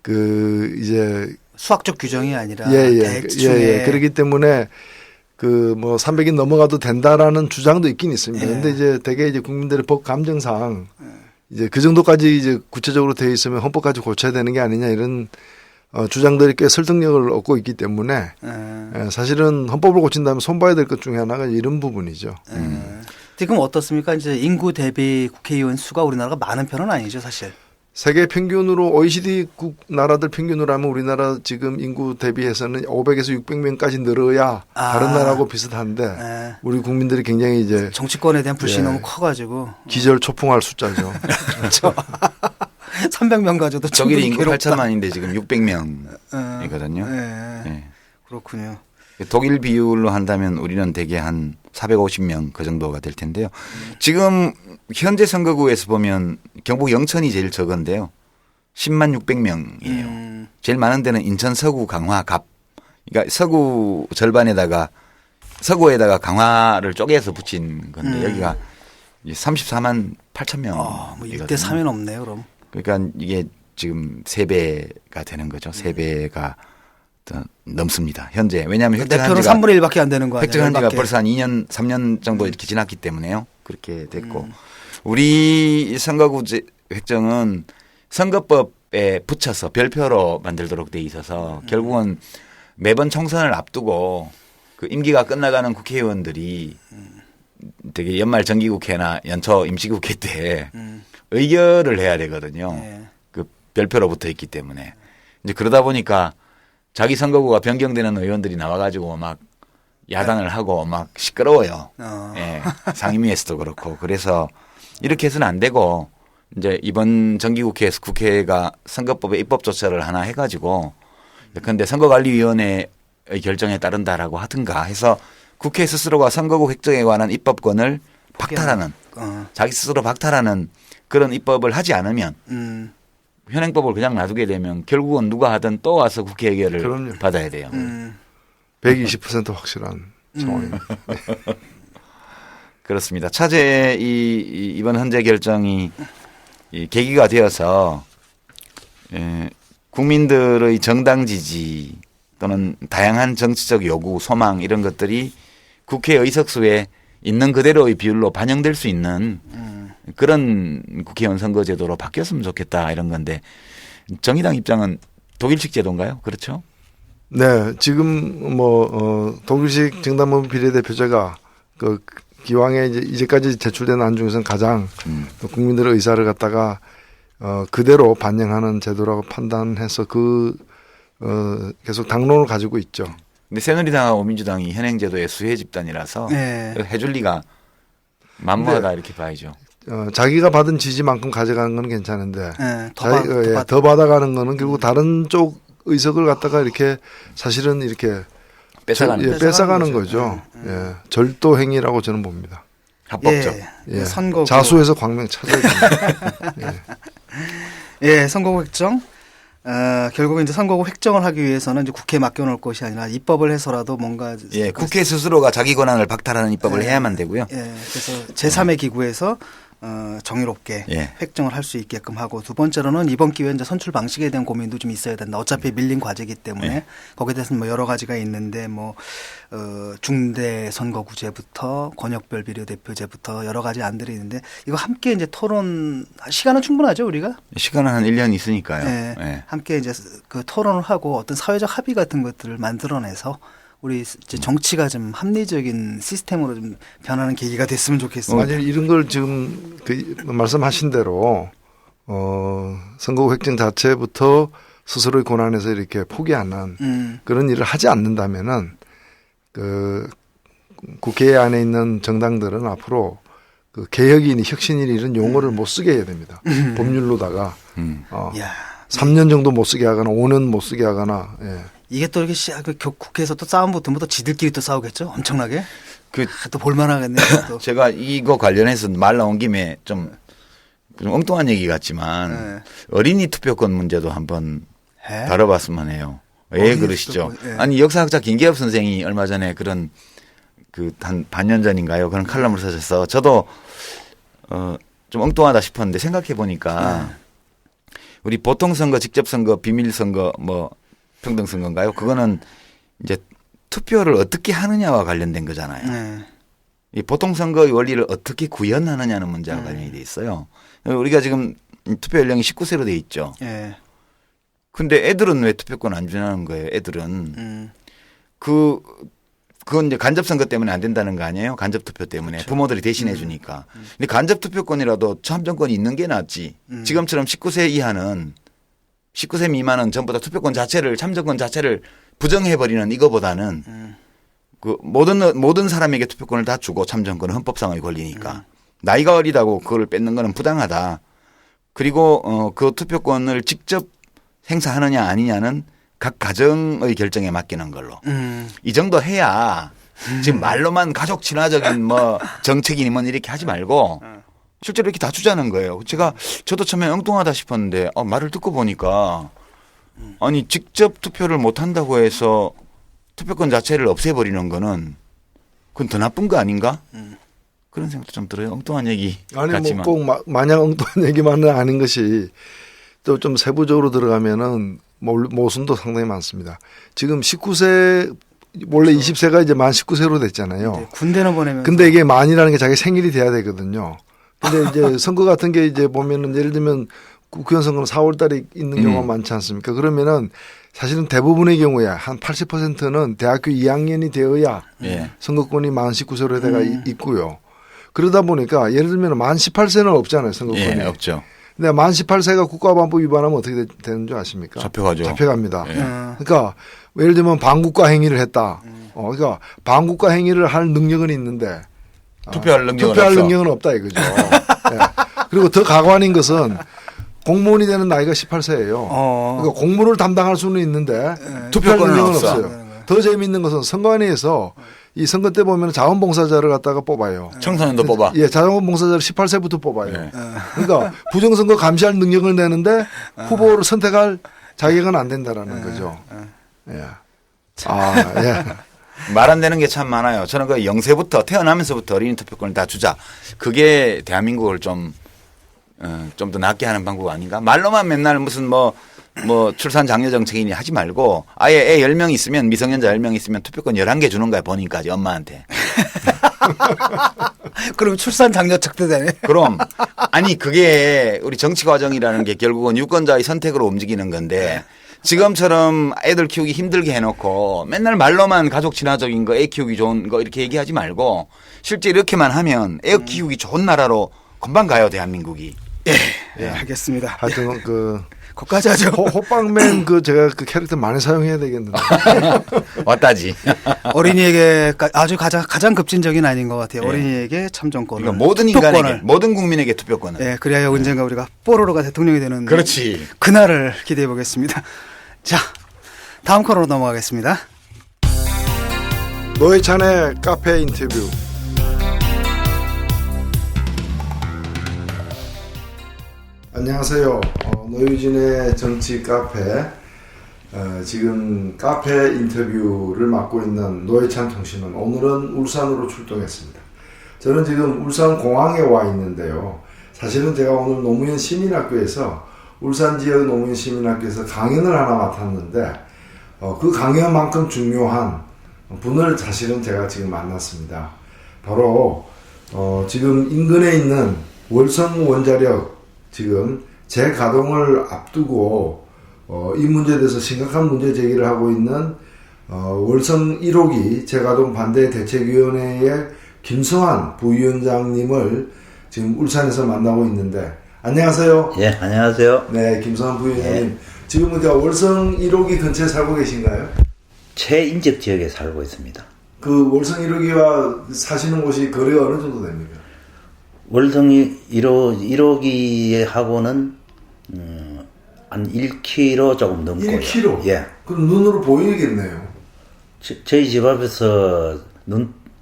그 이제 수학적 규정이 아니라 예. 그렇기 때문에 그 뭐 300인 넘어가도 된다라는 주장도 있긴 있습니다. 그런데 이제 대개 이제 국민들의 법 감정상 이제 그 정도까지 이제 구체적으로 되어 있으면 헌법까지 고쳐야 되는 게 아니냐 이런 주장들이 꽤 설득력을 얻고 있기 때문에 사실은 헌법을 고친다면 손봐야 될 것 중에 하나가 이런 부분이죠. 지금 어떻습니까? 이제 인구 대비 국회의원 수가 우리나라가 많은 편은 아니죠, 사실. 세계 평균으로 OECD 국 나라들 평균으로 하면 우리나라 지금 인구 대비해서는 500에서 600명까지 늘어야 다른 나라하고 비슷한데 우리 국민들이 굉장히 이제 정치권에 대한 불신이 예. 너무 커가지고 기절초풍할 숫자죠. 그렇죠. 300명 가져도 독일이 인구 괴롭다. 8천만인데 지금 600명이거든요. 네. 그렇군요. 독일 비율로 한다면 우리는 대개 한 450명 그 정도가 될 텐데요. 지금 현재 선거구에서 보면 경북 영천이 제일 적은데요. 10만 600명이에요. 제일 많은 데는 인천 서구 강화 갑. 그러니까 서구 절반에다가 서구에다가 강화를 쪼개서 붙인 건데 여기가 34만 8천 명. 뭐 1대 3이 넘네요, 그럼. 그러니까 이게 지금 3배가 되는 거죠. 3배가 넘습니다. 현재. 왜냐하면 대표는 획정한 지가 3분의 1밖에 안 되는 거 아니에요? 획정한 지가 1밖에. 벌써 한 2년, 3년 정도 이렇게 지났기 때문에요. 그렇게 됐고. 우리 선거구 획정은 선거법에 붙여서 별표로 만들도록 돼 있어서 결국은 매번 총선을 앞두고 그 임기가 끝나가는 국회의원들이 되게 연말 정기국회나 연초 임시국회 때 의결을 해야 되거든요. 네. 그 별표로 붙어 있기 때문에. 이제 그러다 보니까 자기 선거구가 변경되는 의원들이 나와가지고 막 야단을 하고 막 시끄러워요. 예, 상임위에서도 그렇고. 그래서 이렇게 해서는 안 되고 이제 이번 정기국회에서 국회가 선거법에 입법 조처를 하나 해가지고 그런데 선거관리위원회의 결정에 따른다라고 하든가 해서 국회 스스로가 선거구 획정에 관한 입법권을 박탈하는 자기 스스로 박탈하는 그런 입법을 하지 않으면 현행법을 그냥 놔두게 되면 결국은 누가 하든 또 와서 국회 의결을 그럼요. 받아야 돼요. 120% 확실한 상황입니다. 그렇습니다. 차제의 이번 헌재 결정이 이 계기가 되어서 국민들의 정당 지지 또는 다양한 정치적 요구, 소망 이런 것들이 국회 의석수에 있는 그대로의 비율로 반영될 수 있는 그런 국회의원 선거제도로 바뀌었으면 좋겠다 이런 건데 정의당 입장은 독일식 제도인가요? 그렇죠? 네, 지금 독일식 정당본 비례대표제가 그 기왕에 이제까지 제출된 안 중에서는 가장 국민들의 의사를 갖다가 그대로 반영하는 제도라고 판단해서 계속 당론을 가지고 있죠. 근데 새누리당하고 민주당이 현행 제도의 수혜 집단이라서 네. 해줄 리가 만무하다 이렇게 봐야죠. 자기가 받은 지지만큼 가져가는 건 괜찮은데 네, 더 받아가는 거는 결국 다른 쪽 의석을 갖다가 이렇게 사실은 이렇게 뺏어가는 거죠. 예, 절도 행위라고 저는 봅니다. 합법적. 예, 선거구 자수해서 광명 찾아야 됩니다. 예, 선거구 획정. 결국 이제 선거구 획정을 하기 위해서는 이제 국회에 맡겨놓을 것이 아니라 입법을 해서라도 뭔가 예, 국회 스스로가 자기 권한을 박탈하는 입법을 해야만 되고요. 예, 그래서 제3의 기구에서 정의롭게 예. 획정을 할 수 있게끔 하고 두 번째로는 이번 기회에 이제 선출 방식에 대한 고민도 좀 있어야 된다. 어차피 밀린 과제이기 때문에 예. 거기에 대해서는 뭐 여러 가지가 있는데 중대 선거구제부터 권역별 비례대표제부터 여러 가지 안들이 있는데 이거 함께 이제 토론 시간은 충분하죠 우리가? 시간은 한 1년 있으니까요. 네. 예. 함께 이제 그 토론을 하고 어떤 사회적 합의 같은 것들을 만들어내서 우리 이제 정치가 좀 합리적인 시스템으로 좀 변하는 계기가 됐으면 좋겠습니다. 만약 이런 걸 지금 말씀하신 대로 선거구 획정 자체부터 스스로의 권한에서 이렇게 포기하는 그런 일을 하지 않는다면은 그 국회 안에 있는 정당들은 앞으로 그 개혁이니 혁신이니 이런 용어를 못 쓰게 해야 됩니다. 법률로다가 이야. 3년 정도 못 쓰게 하거나 5년 못 쓰게 하거나. 예. 이게 또 이렇게 국회에서 또 싸움 붙으면 또 지들끼리 또 싸우겠죠? 엄청나게. 또 볼만하겠네요. 또. 제가 이거 관련해서 말 나온 김에 좀 엉뚱한 얘기 같지만 어린이 투표권 문제도 한번 다뤄봤으면 해요. 왜 그러시죠? 아니 역사학자 김기엽 선생이 얼마 전에 그런 한 반년 전인가요? 그런 칼럼을 쓰셔서 저도 좀 엉뚱하다 싶었는데 생각해 보니까 우리 보통 선거, 직접 선거, 비밀 선거, 평등 선거인가요? 그거는 이제 투표를 어떻게 하느냐와 관련된 거잖아요. 이 보통 선거의 원리를 어떻게 구현하느냐는 문제와 관련이 돼 있어요. 우리가 지금 투표 연령이 19세로 돼 있죠. 근데 애들은 왜 투표권 안 주냐는 거예요. 애들은 그건 이제 간접 선거 때문에 안 된다는 거 아니에요? 간접 투표 때문에 그렇죠. 부모들이 대신해 주니까. 근데 간접 투표권이라도 참정권이 있는 게 낫지. 지금처럼 19세 이하는 19세 미만은 전부 다 투표권 자체를 참정권 자체를 부정해 버리는 이거보다는 그 모든 사람에게 투표권을 다 주고 참정권은 헌법상의 권리니까 나이가 어리다고 그걸 뺏는 거는 부당하다. 그리고 그 투표권을 직접 행사하느냐 아니냐는 각 가정의 결정에 맡기는 걸로. 이 정도 해야 지금 말로만 가족 친화적인 정책이니 이렇게 하지 말고 실제로 이렇게 다 주자는 거예요. 저도 처음에 엉뚱하다 싶었는데 말을 듣고 보니까 아니 직접 투표를 못 한다고 해서 투표권 자체를 없애버리는 거는 그건 더 나쁜 거 아닌가? 그런 생각도 좀 들어요. 엉뚱한 얘기 같지만. 꼭 마냥 엉뚱한 얘기만은 아닌 것이 또 좀 세부적으로 들어가면은 모순도 상당히 많습니다. 지금 19세 원래 20세가 이제 만 19세로 됐잖아요. 군대는 보내면. 근데 이게 만이라는 게 자기 생일이 돼야 되거든요. 근데 이제 선거 같은 게 이제 보면은 예를 들면 국회의원 선거는 4월 달에 있는 경우가 많지 않습니까? 그러면은 사실은 대부분의 경우에 한 80%는 대학교 2학년이 되어야 선거권이 만 19세로 돼가 있고요. 그러다 보니까 예를 들면 만 18세는 없잖아요. 선거권이. 예, 없죠. 근데 만 18세가 국가보안법 위반하면 어떻게 되는 줄 아십니까? 잡혀가죠. 잡혀갑니다. 그러니까 예를 들면 반국가 행위를 했다. 그러니까 반국가 행위를 할 능력은 있는데 투표할 능력은 투표할 없어. 능력은 없다 이거죠. 예. 그리고 더 가관인 것은 공무원이 되는 나이가 18세예요. 그러니까 공무를 담당할 수는 있는데 투표할 투표권은 능력은 없어. 없어요. 더 재미있는 것은 선관위에서 이 선거 때 보면 자원봉사자를 갖다가 뽑아요. 청소년도 뽑아. 예, 자원봉사자를 18세부터 뽑아요. 네. 그러니까 부정선거 감시할 능력을 내는데 후보를 선택할 자격은 안 된다라는 거죠. 예. 예. 말 안 되는 게 참 많아요. 저는 그 영세부터 태어나면서부터 어린이 투표권을 다 주자. 그게 대한민국을 좀 더 낫게 하는 방법 아닌가? 말로만 맨날 무슨 뭐 출산 장려 정책이니 하지 말고 아예 애 10명 있으면 미성년자 10명 있으면 투표권 11개 주는 거야 본인까지 엄마한테. 그럼 출산 장려책도 되네. 그럼 아니 그게 우리 정치 과정이라는 게 결국은 유권자의 선택으로 움직이는 건데 지금처럼 애들 키우기 힘들게 해놓고 맨날 말로만 가족 친화적인 거 애 키우기 좋은 거 이렇게 얘기하지 말고 실제 이렇게만 하면 애 키우기 좋은 나라로 금방 가요 대한민국이. 예, 알겠습니다. 하여튼 거기까지 하죠. 호빵맨 제가 그 캐릭터 많이 사용해야 되겠는데. 왔다지. 어린이에게 아주 가장 급진적인 아닌 것 같아요. 예. 어린이에게 참정권을. 그러니까 모든 투표권을. 인간에게 모든 국민에게 투표권을. 예, 그래야 언젠가 우리가 뽀로로가 대통령이 되는 그렇지. 그날을 기대해 보겠습니다. 자, 다음 코너로 넘어가겠습니다. 노회찬의 카페 인터뷰. 안녕하세요. 노유진의 정치 카페. 지금 카페 인터뷰를 맡고 있는 노회찬 통신은 오늘은 울산으로 출동했습니다. 저는 지금 울산 공항에 와 있는데요. 사실은 제가 오늘 노무현 시민학교에서 울산 지역 노무현 시민학교에서 강연을 하나 맡았는데 그 강연만큼 중요한 분을 사실은 제가 지금 만났습니다. 바로 지금 인근에 있는 월성 원자력 지금 재가동을 앞두고 이 문제에 대해서 심각한 문제 제기를 하고 있는 월성 1호기 재가동 반대 대책위원회의 김성환 부위원장님을 지금 울산에서 만나고 있는데 안녕하세요. 예, 안녕하세요. 네, 김성환 부위원장님. 지금 그러니까 월성 1호기 근처에 살고 계신가요? 최인접 지역에 살고 있습니다. 그 월성 1호기와 사시는 곳이 거리가 어느 정도 됩니까? 월성이 1호기하고는 한 1km 조금 넘고요. 1km? 예. 그럼 눈으로 보이겠네요. 저희 집 앞에서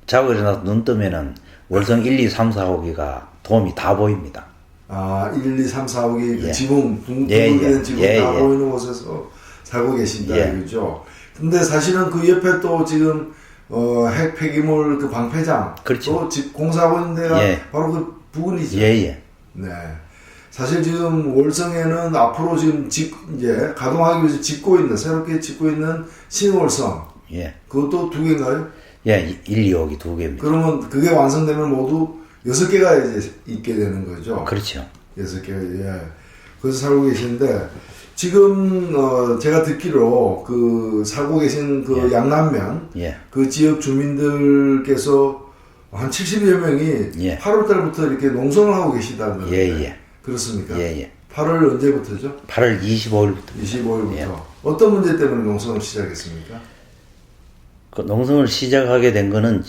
자고 일어나서 눈 뜨면은 월성 1, 2, 3, 4호기가 도움이 다 보입니다. 아, 1, 2, 3, 4호기 그 예. 지붕, 예, 둥글리는 예. 지붕 예, 다 예. 보이는 곳에서 살고 계신다, 예. 이거죠. 근데 사실은 그 옆에 또 지금 핵 폐기물 그 방패장 그렇죠. 또 집 공사하고 있는 데가 예. 바로 그 부근이죠. 예, 예. 네. 사실 지금 월성에는 앞으로 지금 이제 가동하기 위해서 새롭게 짓고 있는 신월성. 예. 그것도 2개인가요? 예, 1, 2호기 2개입니다. 그러면 그게 완성되면 모두 6개가 이제 있게 되는 거죠. 그렇죠. 6개가, 예. 그래서 살고 계시는데, 지금, 제가 듣기로 그 살고 계신 그 예. 양남면, 예. 그 지역 주민들께서 한 70여 명이 예. 8월 달부터 이렇게 농성을 하고 계시다는. 예, 예. 그렇습니까? 예, 예. 8월 언제부터죠? 8월 25일부터. 25일부터. 예. 어떤 문제 때문에 농성을 시작했습니까? 그 농성을 시작하게 된 거는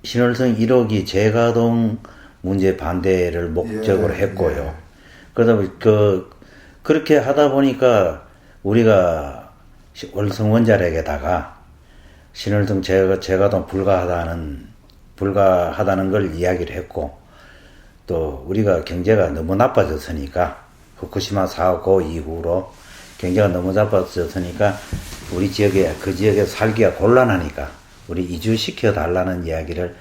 신월성 1호기 재가동 문제 반대를 목적으로 예, 했고요. 예. 그러다 보니 그렇게 하다 보니까 우리가 월성 원자력에다가 신월성 재가동 불가하다는 걸 이야기를 했고, 또 우리가 경제가 너무 나빠졌으니까 후쿠시마 사고 이후로 경제가 너무 나빠졌으니까 우리 지역에 그 지역에 살기가 곤란하니까 우리 이주시켜 달라는 이야기를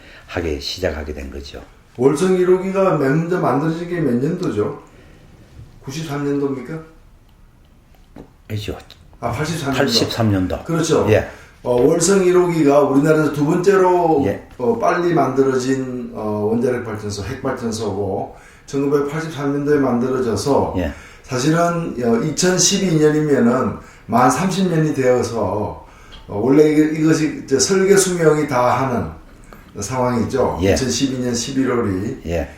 시작하게 된 거죠. 월성 1호기가 먼저 만들어진 게 몇 년도죠? 93년도입니까? 그죠. 아, 83년도. 83년도. 그렇죠. 예. 월성 1호기가 우리나라에서 두 번째로 예. 빨리 만들어진 원자력 발전소, 핵 발전소고 1983년도에 만들어져서 예. 사실은 2012년이면은 만 30년이 되어서 원래 이것이 이제 설계 수명이 다 하는 상황이죠. 예. 2012년 11월이. 예.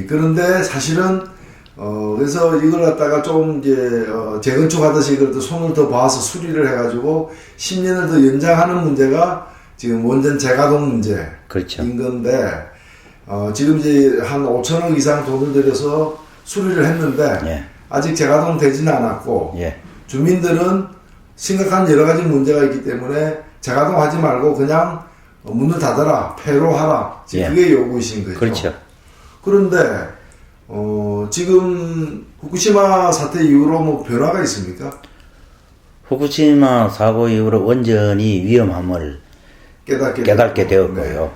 그런데 사실은 그래서 이걸 갖다가 좀 이제 재건축하듯이 이걸 또 손을 더 봐서 수리를 해가지고 10년을 더 연장하는 문제가 지금 원전 재가동 문제인 그렇죠. 건데 지금 이제 한 5천억 이상 돈을 들여서 수리를 했는데 예. 아직 재가동 되지는 않았고 예. 주민들은 심각한 여러 가지 문제가 있기 때문에 재가동하지 말고 그냥 문을 닫아라, 폐로하라. 지금 예. 그게 요구이신 거죠. 그렇죠. 그런데 지금 후쿠시마 사태 이후로 뭐 변화가 있습니까? 후쿠시마 사고 이후로 원전이 위험함을 깨닫게 되었고요. 네.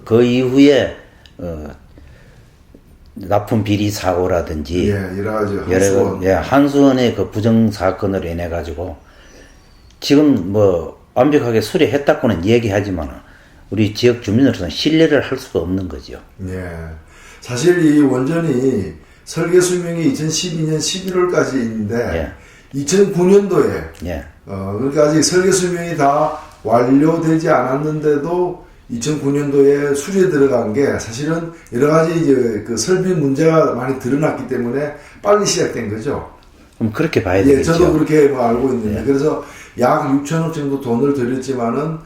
그 이후에 납품 비리 사고라든지 예, 여러 가지 한수원의 그 부정 사건으로 인해 가지고 지금 뭐 완벽하게 수리했다고는 얘기하지만 우리 지역 주민으로서는 신뢰를 할 수가 없는 거죠. 예. 사실 이 원전이 설계 수명이 2012년 11월까지인데 2009년도에 예. 그러니까 아직 설계 수명이 다 완료되지 않았는데도 2009년도에 수리에 들어간 게 사실은 여러 가지 이제 그 설비 문제가 많이 드러났기 때문에 빨리 시작된 거죠. 그럼 그렇게 봐야 예, 되겠죠. 저도 그렇게 뭐 알고 있는데 예. 그래서 약 6천억 정도 돈을 들였지만은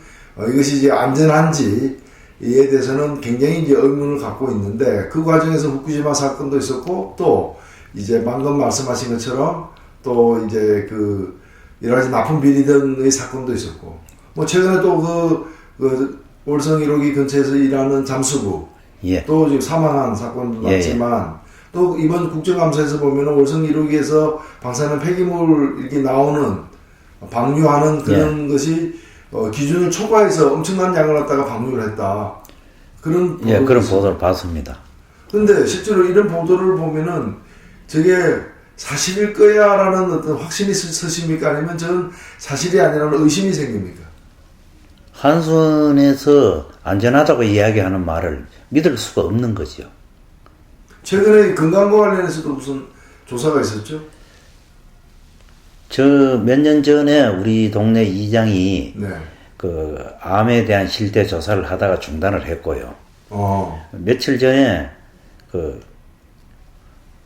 이것이 이제 안전한지에 대해서는 굉장히 이제 의문을 갖고 있는데 그 과정에서 후쿠시마 사건도 있었고 또 이제 방금 말씀하신 것처럼 또 이제 그 여러 가지 납품 비리 등의 사건도 있었고 뭐 최근에 또 그 월성 1호기 근처에서 일하는 잠수부 예. 또 지금 사망한 사건도 예, 났지만 또 이번 국정감사에서 보면은 월성 1호기에서 방사능 폐기물 이렇게 나오는 방류하는 그런 것이 기준을 초과해서 엄청난 양을 갖다가 방류를 했다. 그런 그런 보도를 봤습니다. 근데 실제로 이런 보도를 보면은 저게 사실일 거야라는 어떤 확신이 서십니까? 아니면 저는 사실이 아니라는 의심이 생깁니까? 한수원에서 안전하다고 이야기하는 말을 믿을 수가 없는 거죠. 최근에 건강과 관련해서도 무슨 조사가 있었죠? 저 몇 년 전에 우리 동네 이장이 네. 그 암에 대한 실태 조사를 하다가 중단을 했고요. 며칠 전에 그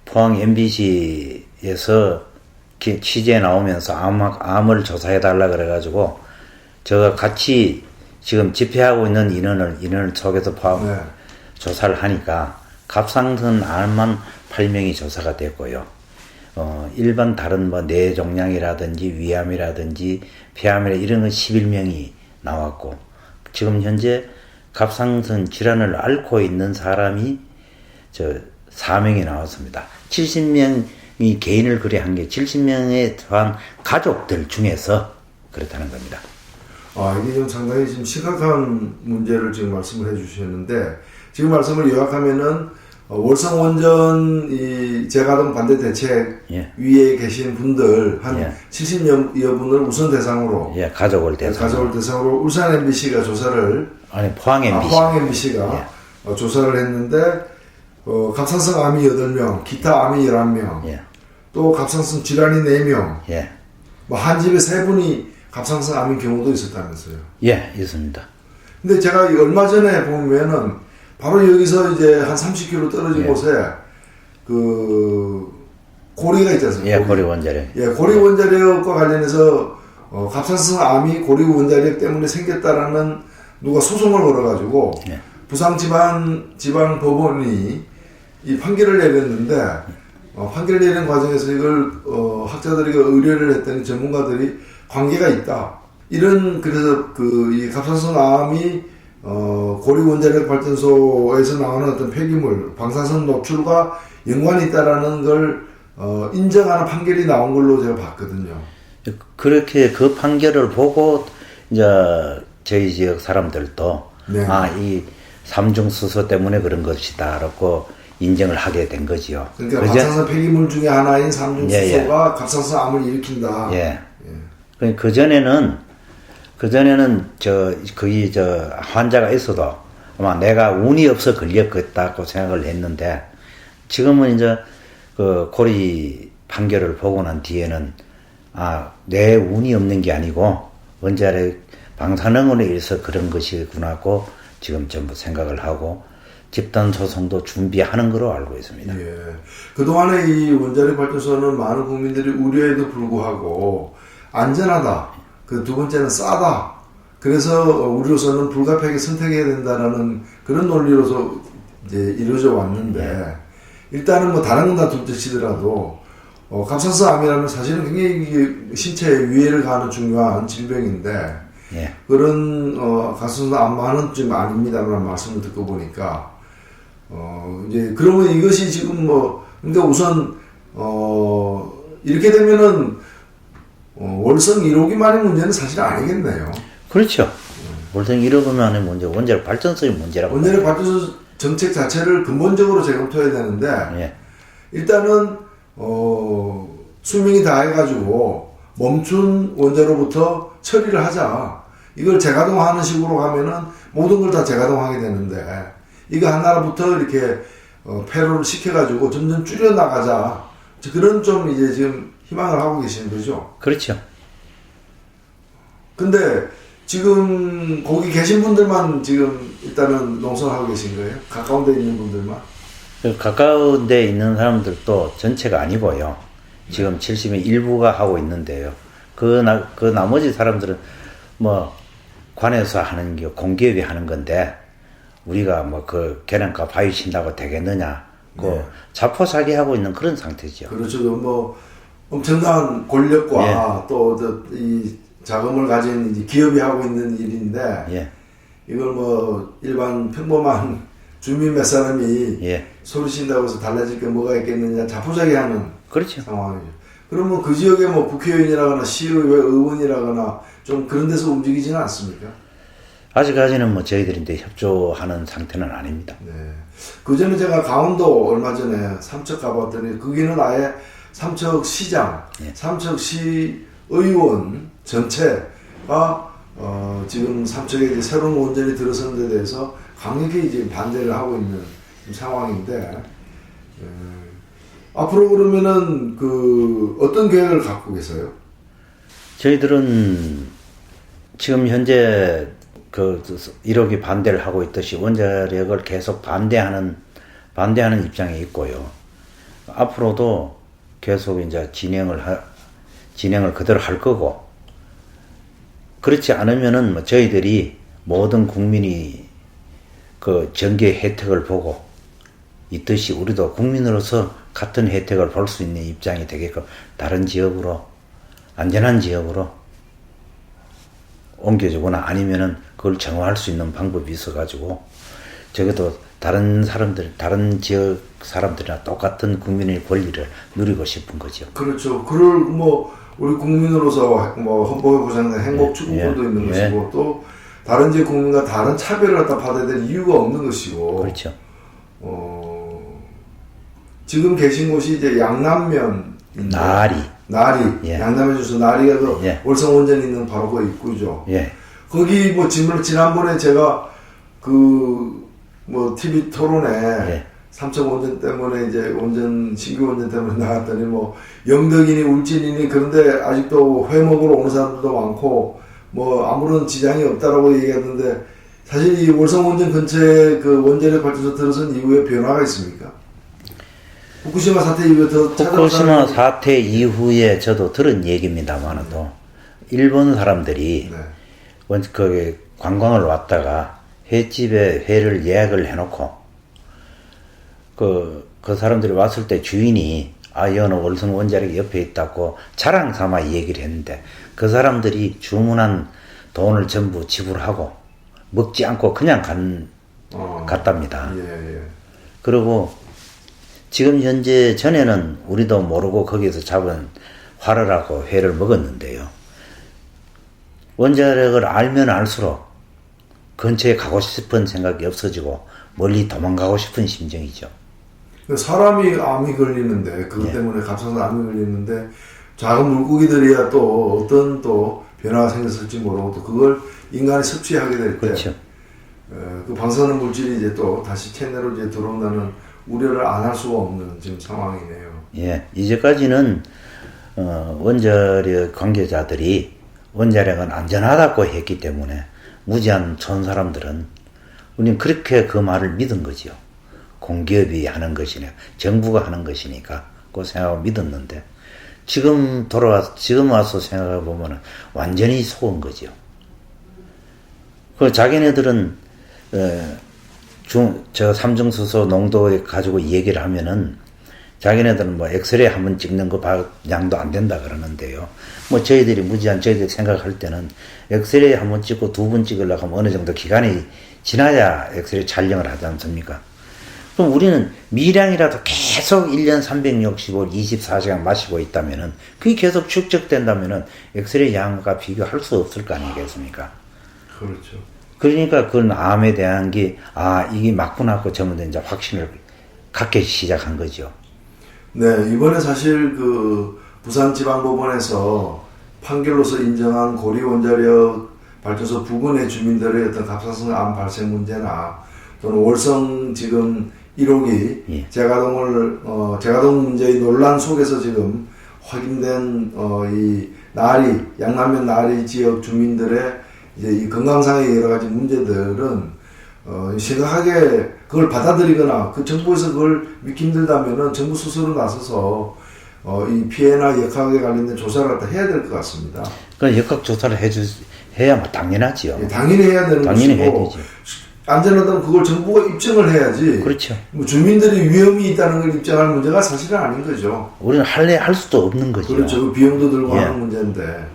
포항 MBC에서 취재에 나오면서 암을 조사해 달라 그래가지고 제가 같이 지금 집회하고 있는 인원을 속에서 포함 네. 조사를 하니까 갑상선 암만 8명이 조사가 됐고요. 일반 다른 뭐 뇌종양이라든지 위암이라든지 폐암이라 이런 건 11명이 나왔고 지금 현재 갑상선 질환을 앓고 있는 사람이 4명이 나왔습니다. 70명이 개인을 그래 한 게 70명에 더한 가족들 중에서 그렇다는 겁니다. 이게 좀 상당히 지금 심각한 문제를 지금 말씀을 해주셨는데 지금 말씀을 요약하면은 월성 원전 이 재가동 반대 대책 위에 계신 분들 한 70여 분을 우선 대상으로 가족을 대상으로 울산 MBC가 조사를 포항 MBC 포항 MBC가 조사를 했는데 갑상선 암이 8명, 기타 암이 11명, 또 갑상선 질환이 4명, 뭐 한 집에 3분이 갑상선 암인 경우도 있었다면서요? 예, 있습니다. 근데 제가 얼마 전에 보면은 바로 여기서 이제 한 30km 떨어진 곳에 그 고리가 있지 않습니까? 고리 원자력. 고리 원자력과 관련해서 갑상선 암이 고리 원자력 때문에 생겼다라는 누가 소송을 걸어가지고 부산지방 법원이 이 판결을 내렸는데 판결을 내리는 과정에서 이걸 학자들이 의뢰를 했더니 전문가들이 관계가 있다. 그래서 이 갑상선 암이 고리 원자력 발전소에서 나오는 어떤 폐기물, 방사선 노출과 연관이 있다라는 걸 인정하는 판결이 나온 걸로 제가 봤거든요. 그렇게 그 판결을 보고 이제 저희 지역 사람들도 이 삼중수소 때문에 그런 것이다라고 인정을 하게 된 거지요. 그러니까 방사선 폐기물 중에 하나인 삼중수소가 갑상선 암을 일으킨다. 그전에는 거기 환자가 있어도 아마 내가 운이 없어 걸렸겠다고 생각을 했는데 지금은 이제 그 고리 판결을 보고 난 뒤에는 내 운이 없는 게 아니고 원자력 방사능으로 인해서 그런 것이구나고 지금 전부 생각을 하고 집단 소송도 준비하는 거로 알고 있습니다. 예. 그동안에 이 원자력 발전소는 많은 국민들이 우려에도 불구하고 안전하다. 그 두 번째는 싸다. 그래서 우리로서는 불가피하게 선택해야 된다라는 그런 논리로서 이제 이루어져 왔는데 일단은 뭐 다른 건 다 둘째치더라도 갑상선암이라는 사실은 굉장히 이게 신체에 위해를 가하는 중요한 질병인데 예. 그런 갑상선암만은 좀 아닙니다라는 말씀을 듣고 보니까 이제 그러면 이것이 지금 뭐 그러니까 우선 이렇게 되면은 월성 1호기만의 문제는 사실 아니겠네요. 그렇죠. 월성 1호기만의 문제, 원자력 발전소의 문제라고. 원자력 발전소 정책 자체를 근본적으로 재검토해야 되는데 예. 일단은 수명이 다 해가지고 멈춘 원자로부터 처리를 하자. 이걸 재가동하는 식으로 가면은 모든 걸 다 재가동하게 되는데 이거 하나로부터 이렇게 폐로를 시켜가지고 점점 줄여나가자. 그런 좀 이제 지금 희망을 하고 계시는 거죠. 그렇죠. 근데 지금 거기 계신 분들만 지금 일단은 농성하고 계신 거예요? 가까운 데 있는 분들만? 그 가까운 데 있는 사람들도 전체가 아니고요. 지금 70의 일부가 하고 있는데요. 그 나머지 사람들은 뭐 관에서 하는 게 공기업이 하는 건데 우리가 뭐 그 계량가 바위 친다고 되겠느냐. 그 자포자기 하고 있는 그런 상태죠. 그렇죠. 뭐 엄청난 권력과 예. 또 이 자금을 가진 이제 기업이 하고 있는 일인데 예. 이걸 뭐 일반 평범한 주민 몇 사람이 예. 소리친다고 해서 달라질 게 뭐가 있겠느냐 자포자기 하는 그렇죠. 상황이죠. 그러면 그 지역에 뭐 국회의원이라거나 시의회 의원이라거나 좀 그런 데서 움직이지는 않습니까? 아직까지는 뭐 저희들인데 협조하는 상태는 아닙니다. 네. 그 전에 제가 강원도 얼마 전에 삼척 가봤더니 거기는 아예 삼척시장, 예. 삼척시 의원 전체가 지금 삼척에 이제 새로운 원전이 들어서는 데 대해서 강력히 이제 반대를 하고 있는 상황인데 앞으로 그러면은 그 어떤 계획을 갖고 계세요? 저희들은 지금 현재 그 1호기 반대를 하고 있듯이 원자력을 계속 반대하는 입장에 있고요. 앞으로도 계속 이제 진행을 그대로 할 거고, 그렇지 않으면은 뭐 저희들이 모든 국민이 그 전기의 혜택을 보고 있듯이 우리도 국민으로서 같은 혜택을 볼 수 있는 입장이 되게끔 다른 지역으로, 안전한 지역으로 옮겨주거나 아니면은 그걸 정화할 수 있는 방법이 있어가지고 적어도 다른 지역 사람들이나 똑같은 국민의 권리를 누리고 싶은 거죠. 그렇죠. 그걸 뭐 우리 국민으로서 뭐 헌법에 보장된 행복 추구권도 있는 것이고 또 다른 지역 국민과 다른 차별을 갖다 받아야 될 이유가 없는 것이고. 그렇죠. 지금 계신 곳이 이제 양남면 나리. 예. 양남에 주소 나리가 그 월성 원전이 있는 바로 그 입구죠. 예. 거기 뭐 지난번에 제가 그 뭐 TV 토론에 삼척 원전 때문에 이제 신규 원전 때문에 나갔더니 뭐 영덕이니 울진이니 그런데 아직도 회 먹으러 오는 사람들도 많고 뭐 아무런 지장이 없다라고 얘기하던데 사실 이 월성 원전 근처에 그 원자력 발전소 들어선 이후에 변화가 있습니까? 후쿠시마 사태 이후에 후쿠시마 사태 이후에 저도 들은 얘기입니다만도 일본 사람들이 거기 관광을 왔다가 횟집에 회를 예약을 해놓고 그 사람들이 왔을 때 주인이 여는 월성 원자력이 옆에 있다고 자랑 삼아 얘기를 했는데 그 사람들이 주문한 돈을 전부 지불하고 먹지 않고 그냥 갔답니다. 그리고 지금 현재 전에는 우리도 모르고 거기서 잡은 화르라고 회를 먹었는데요. 원자력을 알면 알수록 근처에 가고 싶은 생각이 없어지고 멀리 도망가고 싶은 심정이죠. 사람이 암이 걸리는데 그것 때문에 갑상선 암이 걸리는데 작은 물고기들이야 또 어떤 또 변화가 생겼을지 모르고 또 그걸 인간이 섭취하게 될 때 그렇죠. 그 방사능 물질이 이제 또 다시 체내로 이제 들어온다는 우려를 안 할 수가 없는 지금 상황이네요. 예, 이제까지는 원자력 관계자들이 원자력은 안전하다고 했기 때문에 무지한 촌 사람들은 우리는 그렇게 그 말을 믿은 거지요. 공기업이 하는 것이냐, 정부가 하는 것이니까 그 생각을 믿었는데 지금 와서 생각해 보면 완전히 속은 거죠. 그 자기네들은 저 삼중수소 농도 가지고 얘기를 하면은 자기네들은 뭐 엑스레이 한번 찍는 거 양도 안 된다 그러는데요. 뭐 저희들이 저희들이 생각할 때는 엑스레이 한번 찍고 2번 찍으려고 하면 어느 정도 기간이 지나야 엑스레이 촬영을 하지 않습니까? 그럼 우리는 미량이라도 계속 1년 365일 24시간 마시고 있다면은 그게 계속 축적된다면은 엑스레이 양과 비교할 수 없을 거 아니겠습니까? 그렇죠. 그러니까 그건 암에 대한 게 이게 맞구나 하고 전부 이제 확신을 갖기 시작한 거죠. 네, 이번에 사실 그 부산지방법원에서 판결로서 인정한 고리 원자력 발전소 부근의 주민들의 어떤 갑상선 암 발생 문제나 또는 월성 지금 1호기 예. 재가동 문제의 논란 속에서 지금 확인된 이 양남면 나리 지역 주민들의 이제 이 건강상의 여러 가지 문제들은 심각하게 그걸 받아들이거나 그 정부에서 그걸 믿기 힘들다면은 정부 스스로 나서서 이 피해나 역학에 관련된 조사를 갖다 해야 될 것 같습니다. 그 역학 조사를 해야 뭐 당연하지요. 예, 당연히 해야 되는 당연히 것이고 해야 되죠. 안전하다면 그걸 정부가 입증을 해야지. 그렇죠. 뭐 주민들이 위험이 있다는 걸 입증할 문제가 사실은 아닌 거죠. 우리는 할 수도 없는 거죠. 그렇죠. 그 비용도 들고 예. 하는 문제인데.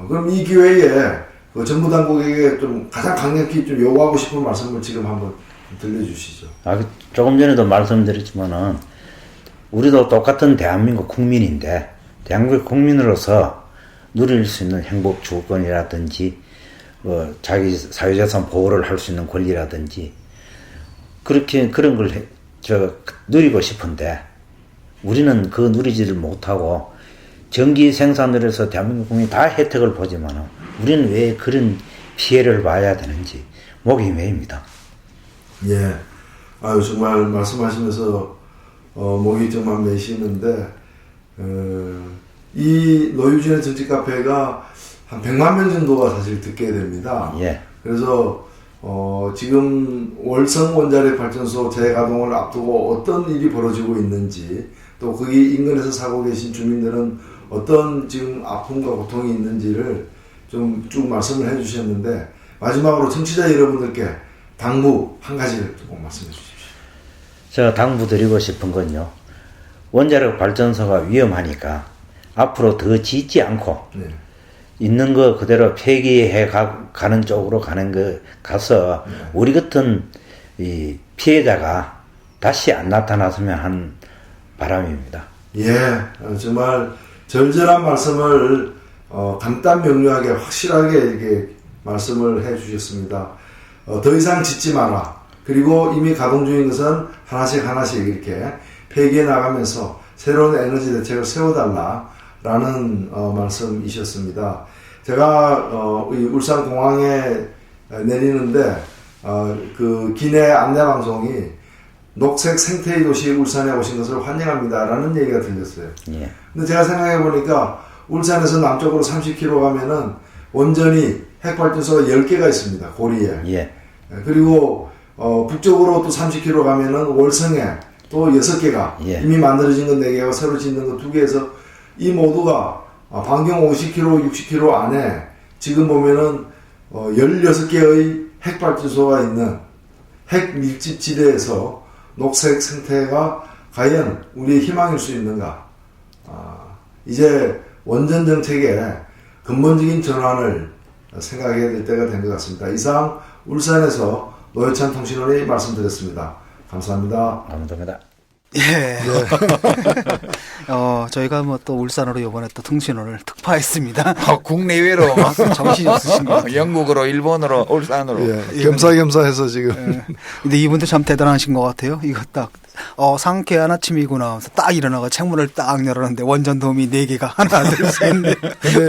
그럼 이 기회에 그 정부 당국에게 좀 가장 강력히 좀 요구하고 싶은 말씀을 지금 한번 들려주시죠. 조금 전에도 말씀드렸지만은 우리도 똑같은 대한민국 국민인데 대한민국 국민으로서 누릴 수 있는 행복 주권이라든지 자기 사유재산 보호를 할 수 있는 권리라든지 그런 걸 누리고 싶은데 우리는 그 누리지를 못하고 전기 생산을 해서 대한민국 국민이 다 혜택을 보지만 우리는 왜 그런 피해를 봐야 되는지 목이 메입니다. 예. 정말 말씀하시면서 목이 정말 메시는데 이 노유진의 정치 카페가 한 100만 명 정도가 사실 듣게 됩니다. 예. 그래서 지금 월성 원자력 발전소 재가동을 앞두고 어떤 일이 벌어지고 있는지 또 거기 인근에서 살고 계신 주민들은 어떤 지금 아픔과 고통이 있는지를 좀 쭉 말씀을 해주셨는데 마지막으로 청취자 여러분들께 당부 한 가지를 꼭 말씀해 주십시오. 제가 당부드리고 싶은 건요. 원자력 발전소가 위험하니까 앞으로 더 짓지 않고 네. 있는 거 그대로 폐기해 가는 쪽으로 가서 우리 같은 이 피해자가 다시 안 나타났으면 하는 바람입니다. 예, 정말 절절한 말씀을 간단 명료하게 확실하게 이렇게 말씀을 해 주셨습니다. 더 이상 짓지 마라. 그리고 이미 가동 중인 것은 하나씩 이렇게 폐기해 나가면서 새로운 에너지 대책을 세워달라라는 말씀이셨습니다. 제가 울산공항에 내리는데 그 기내 안내방송이 녹색 생태의 도시 울산에 오신 것을 환영합니다라는 얘기가 들렸어요. 예. 근데 제가 생각해 보니까 울산에서 남쪽으로 30km 가면은 원전이 핵발전소가 10개가 있습니다. 고리에. 예. 그리고 북쪽으로 또 30km 가면은 월성에 또 6개가 예. 이미 만들어진 건 4개하고 새로 짓는 건 2개에서 이 모두가 반경 50km, 60km 안에 지금 보면은 16개의 핵발전소가 있는 핵 밀집 지대에서 녹색 생태가 과연 우리의 희망일 수 있는가? 이제 원전 정책의 근본적인 전환을 생각해야 될 때가 된 것 같습니다. 이상 울산에서 노회찬 통신원이 말씀드렸습니다. 감사합니다. 감사합니다. 예. 저희가 뭐 또 울산으로 이번에 또 통신원을 특파했습니다. 국내외로 정신이 없으신 것 같아요. 영국으로 일본으로 울산으로. 예, 겸사겸사해서 지금. 예. 근데 이분도 참 대단하신 것 같아요. 이거 딱 상쾌한 아침이구나 하면서 딱 일어나가 창문을 딱 열었는데 원전 도움이 4개가 하나 둘셋넷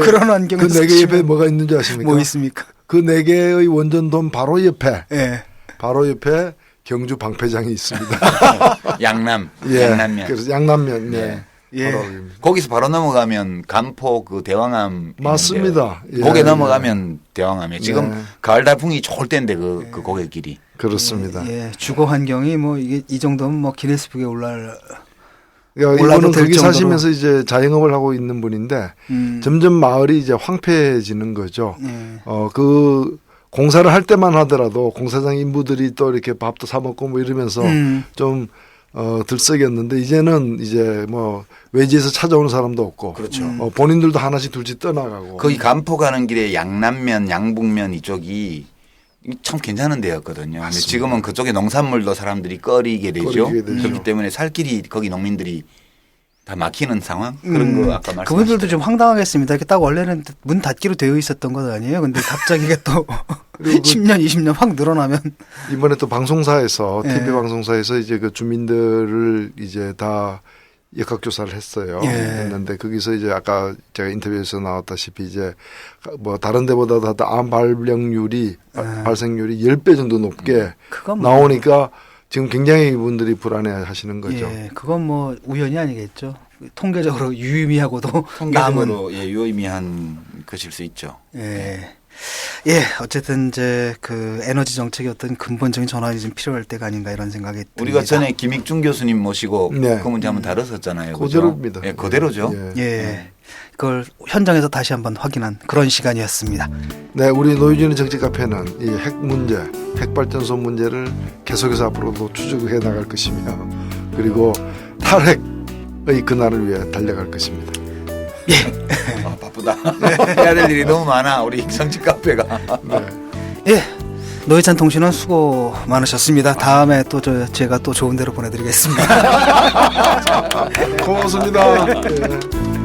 그런 환경에서 그 4개 옆에 뭐가 있는지 아십니까? 뭐 있습니까? 그 4개의 원전돔 바로 옆에 예. 경주 방패장이 있습니다. 양남. 예. 양남면. 그래서 양남면. 예. 예. 바로 여기입니다. 거기서 바로 넘어가면 간포 그 대왕암 맞습니다. 있는데요. 거기 예, 넘어가면 대왕암이에요. 지금 네. 가을 달풍이 좋을 때인데 그 고갯길이. 그렇습니다. 예, 주거 환경이 뭐 이게 이 정도면 뭐 기네스북에 올라올 그러니까 올라도 이분은 될 거기 정도로. 사시면서 이제 자영업을 하고 있는 분인데 점점 마을이 이제 황폐해지는 거죠. 예. 그 공사를 할 때만 하더라도 공사장 인부들이 또 이렇게 밥도 사 먹고 뭐 이러면서 좀 들썩였는데 이제는 이제 뭐 외지에서 찾아오는 사람도 없고 그렇죠. 본인들도 하나씩 둘씩 떠나가고 거기 간포 가는 길에 양남면, 양북면 이쪽이 참 괜찮은 데였거든요. 근데 지금은 그쪽에 농산물도 사람들이 꺼리게 되죠. 꺼리게 되죠. 그렇기 때문에 살 길이 거기 농민들이 다 막히는 상황 그런 거 아까 말씀하셨죠. 그분들도 좀 황당하겠습니다. 이렇게 딱 원래는 문 닫기로 되어 있었던 것 아니에요? 근데 갑자기 이게 또 그리고 10년, 20년 확 늘어나면 이번에 또 방송사에서 예. TV 방송사에서 이제 그 주민들을 이제 다 역학조사를 했어요. 예. 했는데 거기서 이제 아까 제가 인터뷰에서 나왔다시피 이제 뭐 다른 데보다 다 암 발병률이 발생률이 10배 정도 높게 그건 뭐 나오니까 지금 굉장히 이분들이 불안해 하시는 거죠. 예, 그건 뭐 우연이 아니겠죠. 통계적으로 유의미하고도 남은 통계적으로 유의미한 것일 수 있죠. 예. 예, 어쨌든 이제 그 에너지 정책의 어떤 근본적인 전환이 좀 필요할 때가 아닌가 이런 생각이 듭니다. 우리가 전에 김익중 교수님 모시고 네. 그 문제 한번 다뤘었잖아요. 그대로입니다. 예, 그대로죠. 예. 예. 그걸 현장에서 다시 한번 확인한 그런 시간이었습니다. 네, 우리 노유진의 정치 카페는 이 핵 문제, 핵 발전소 문제를 계속해서 앞으로도 추적해 나갈 것이며 그리고 탈핵의 그날을 위해 달려갈 것입니다. 아, 바쁘다. 해야 될 일이 너무 많아. 우리 정치 카페가. 예. 노회찬 통신원 수고 많으셨습니다. 다음에 또 제가 또 좋은 데로 보내드리겠습니다. 고맙습니다. 예.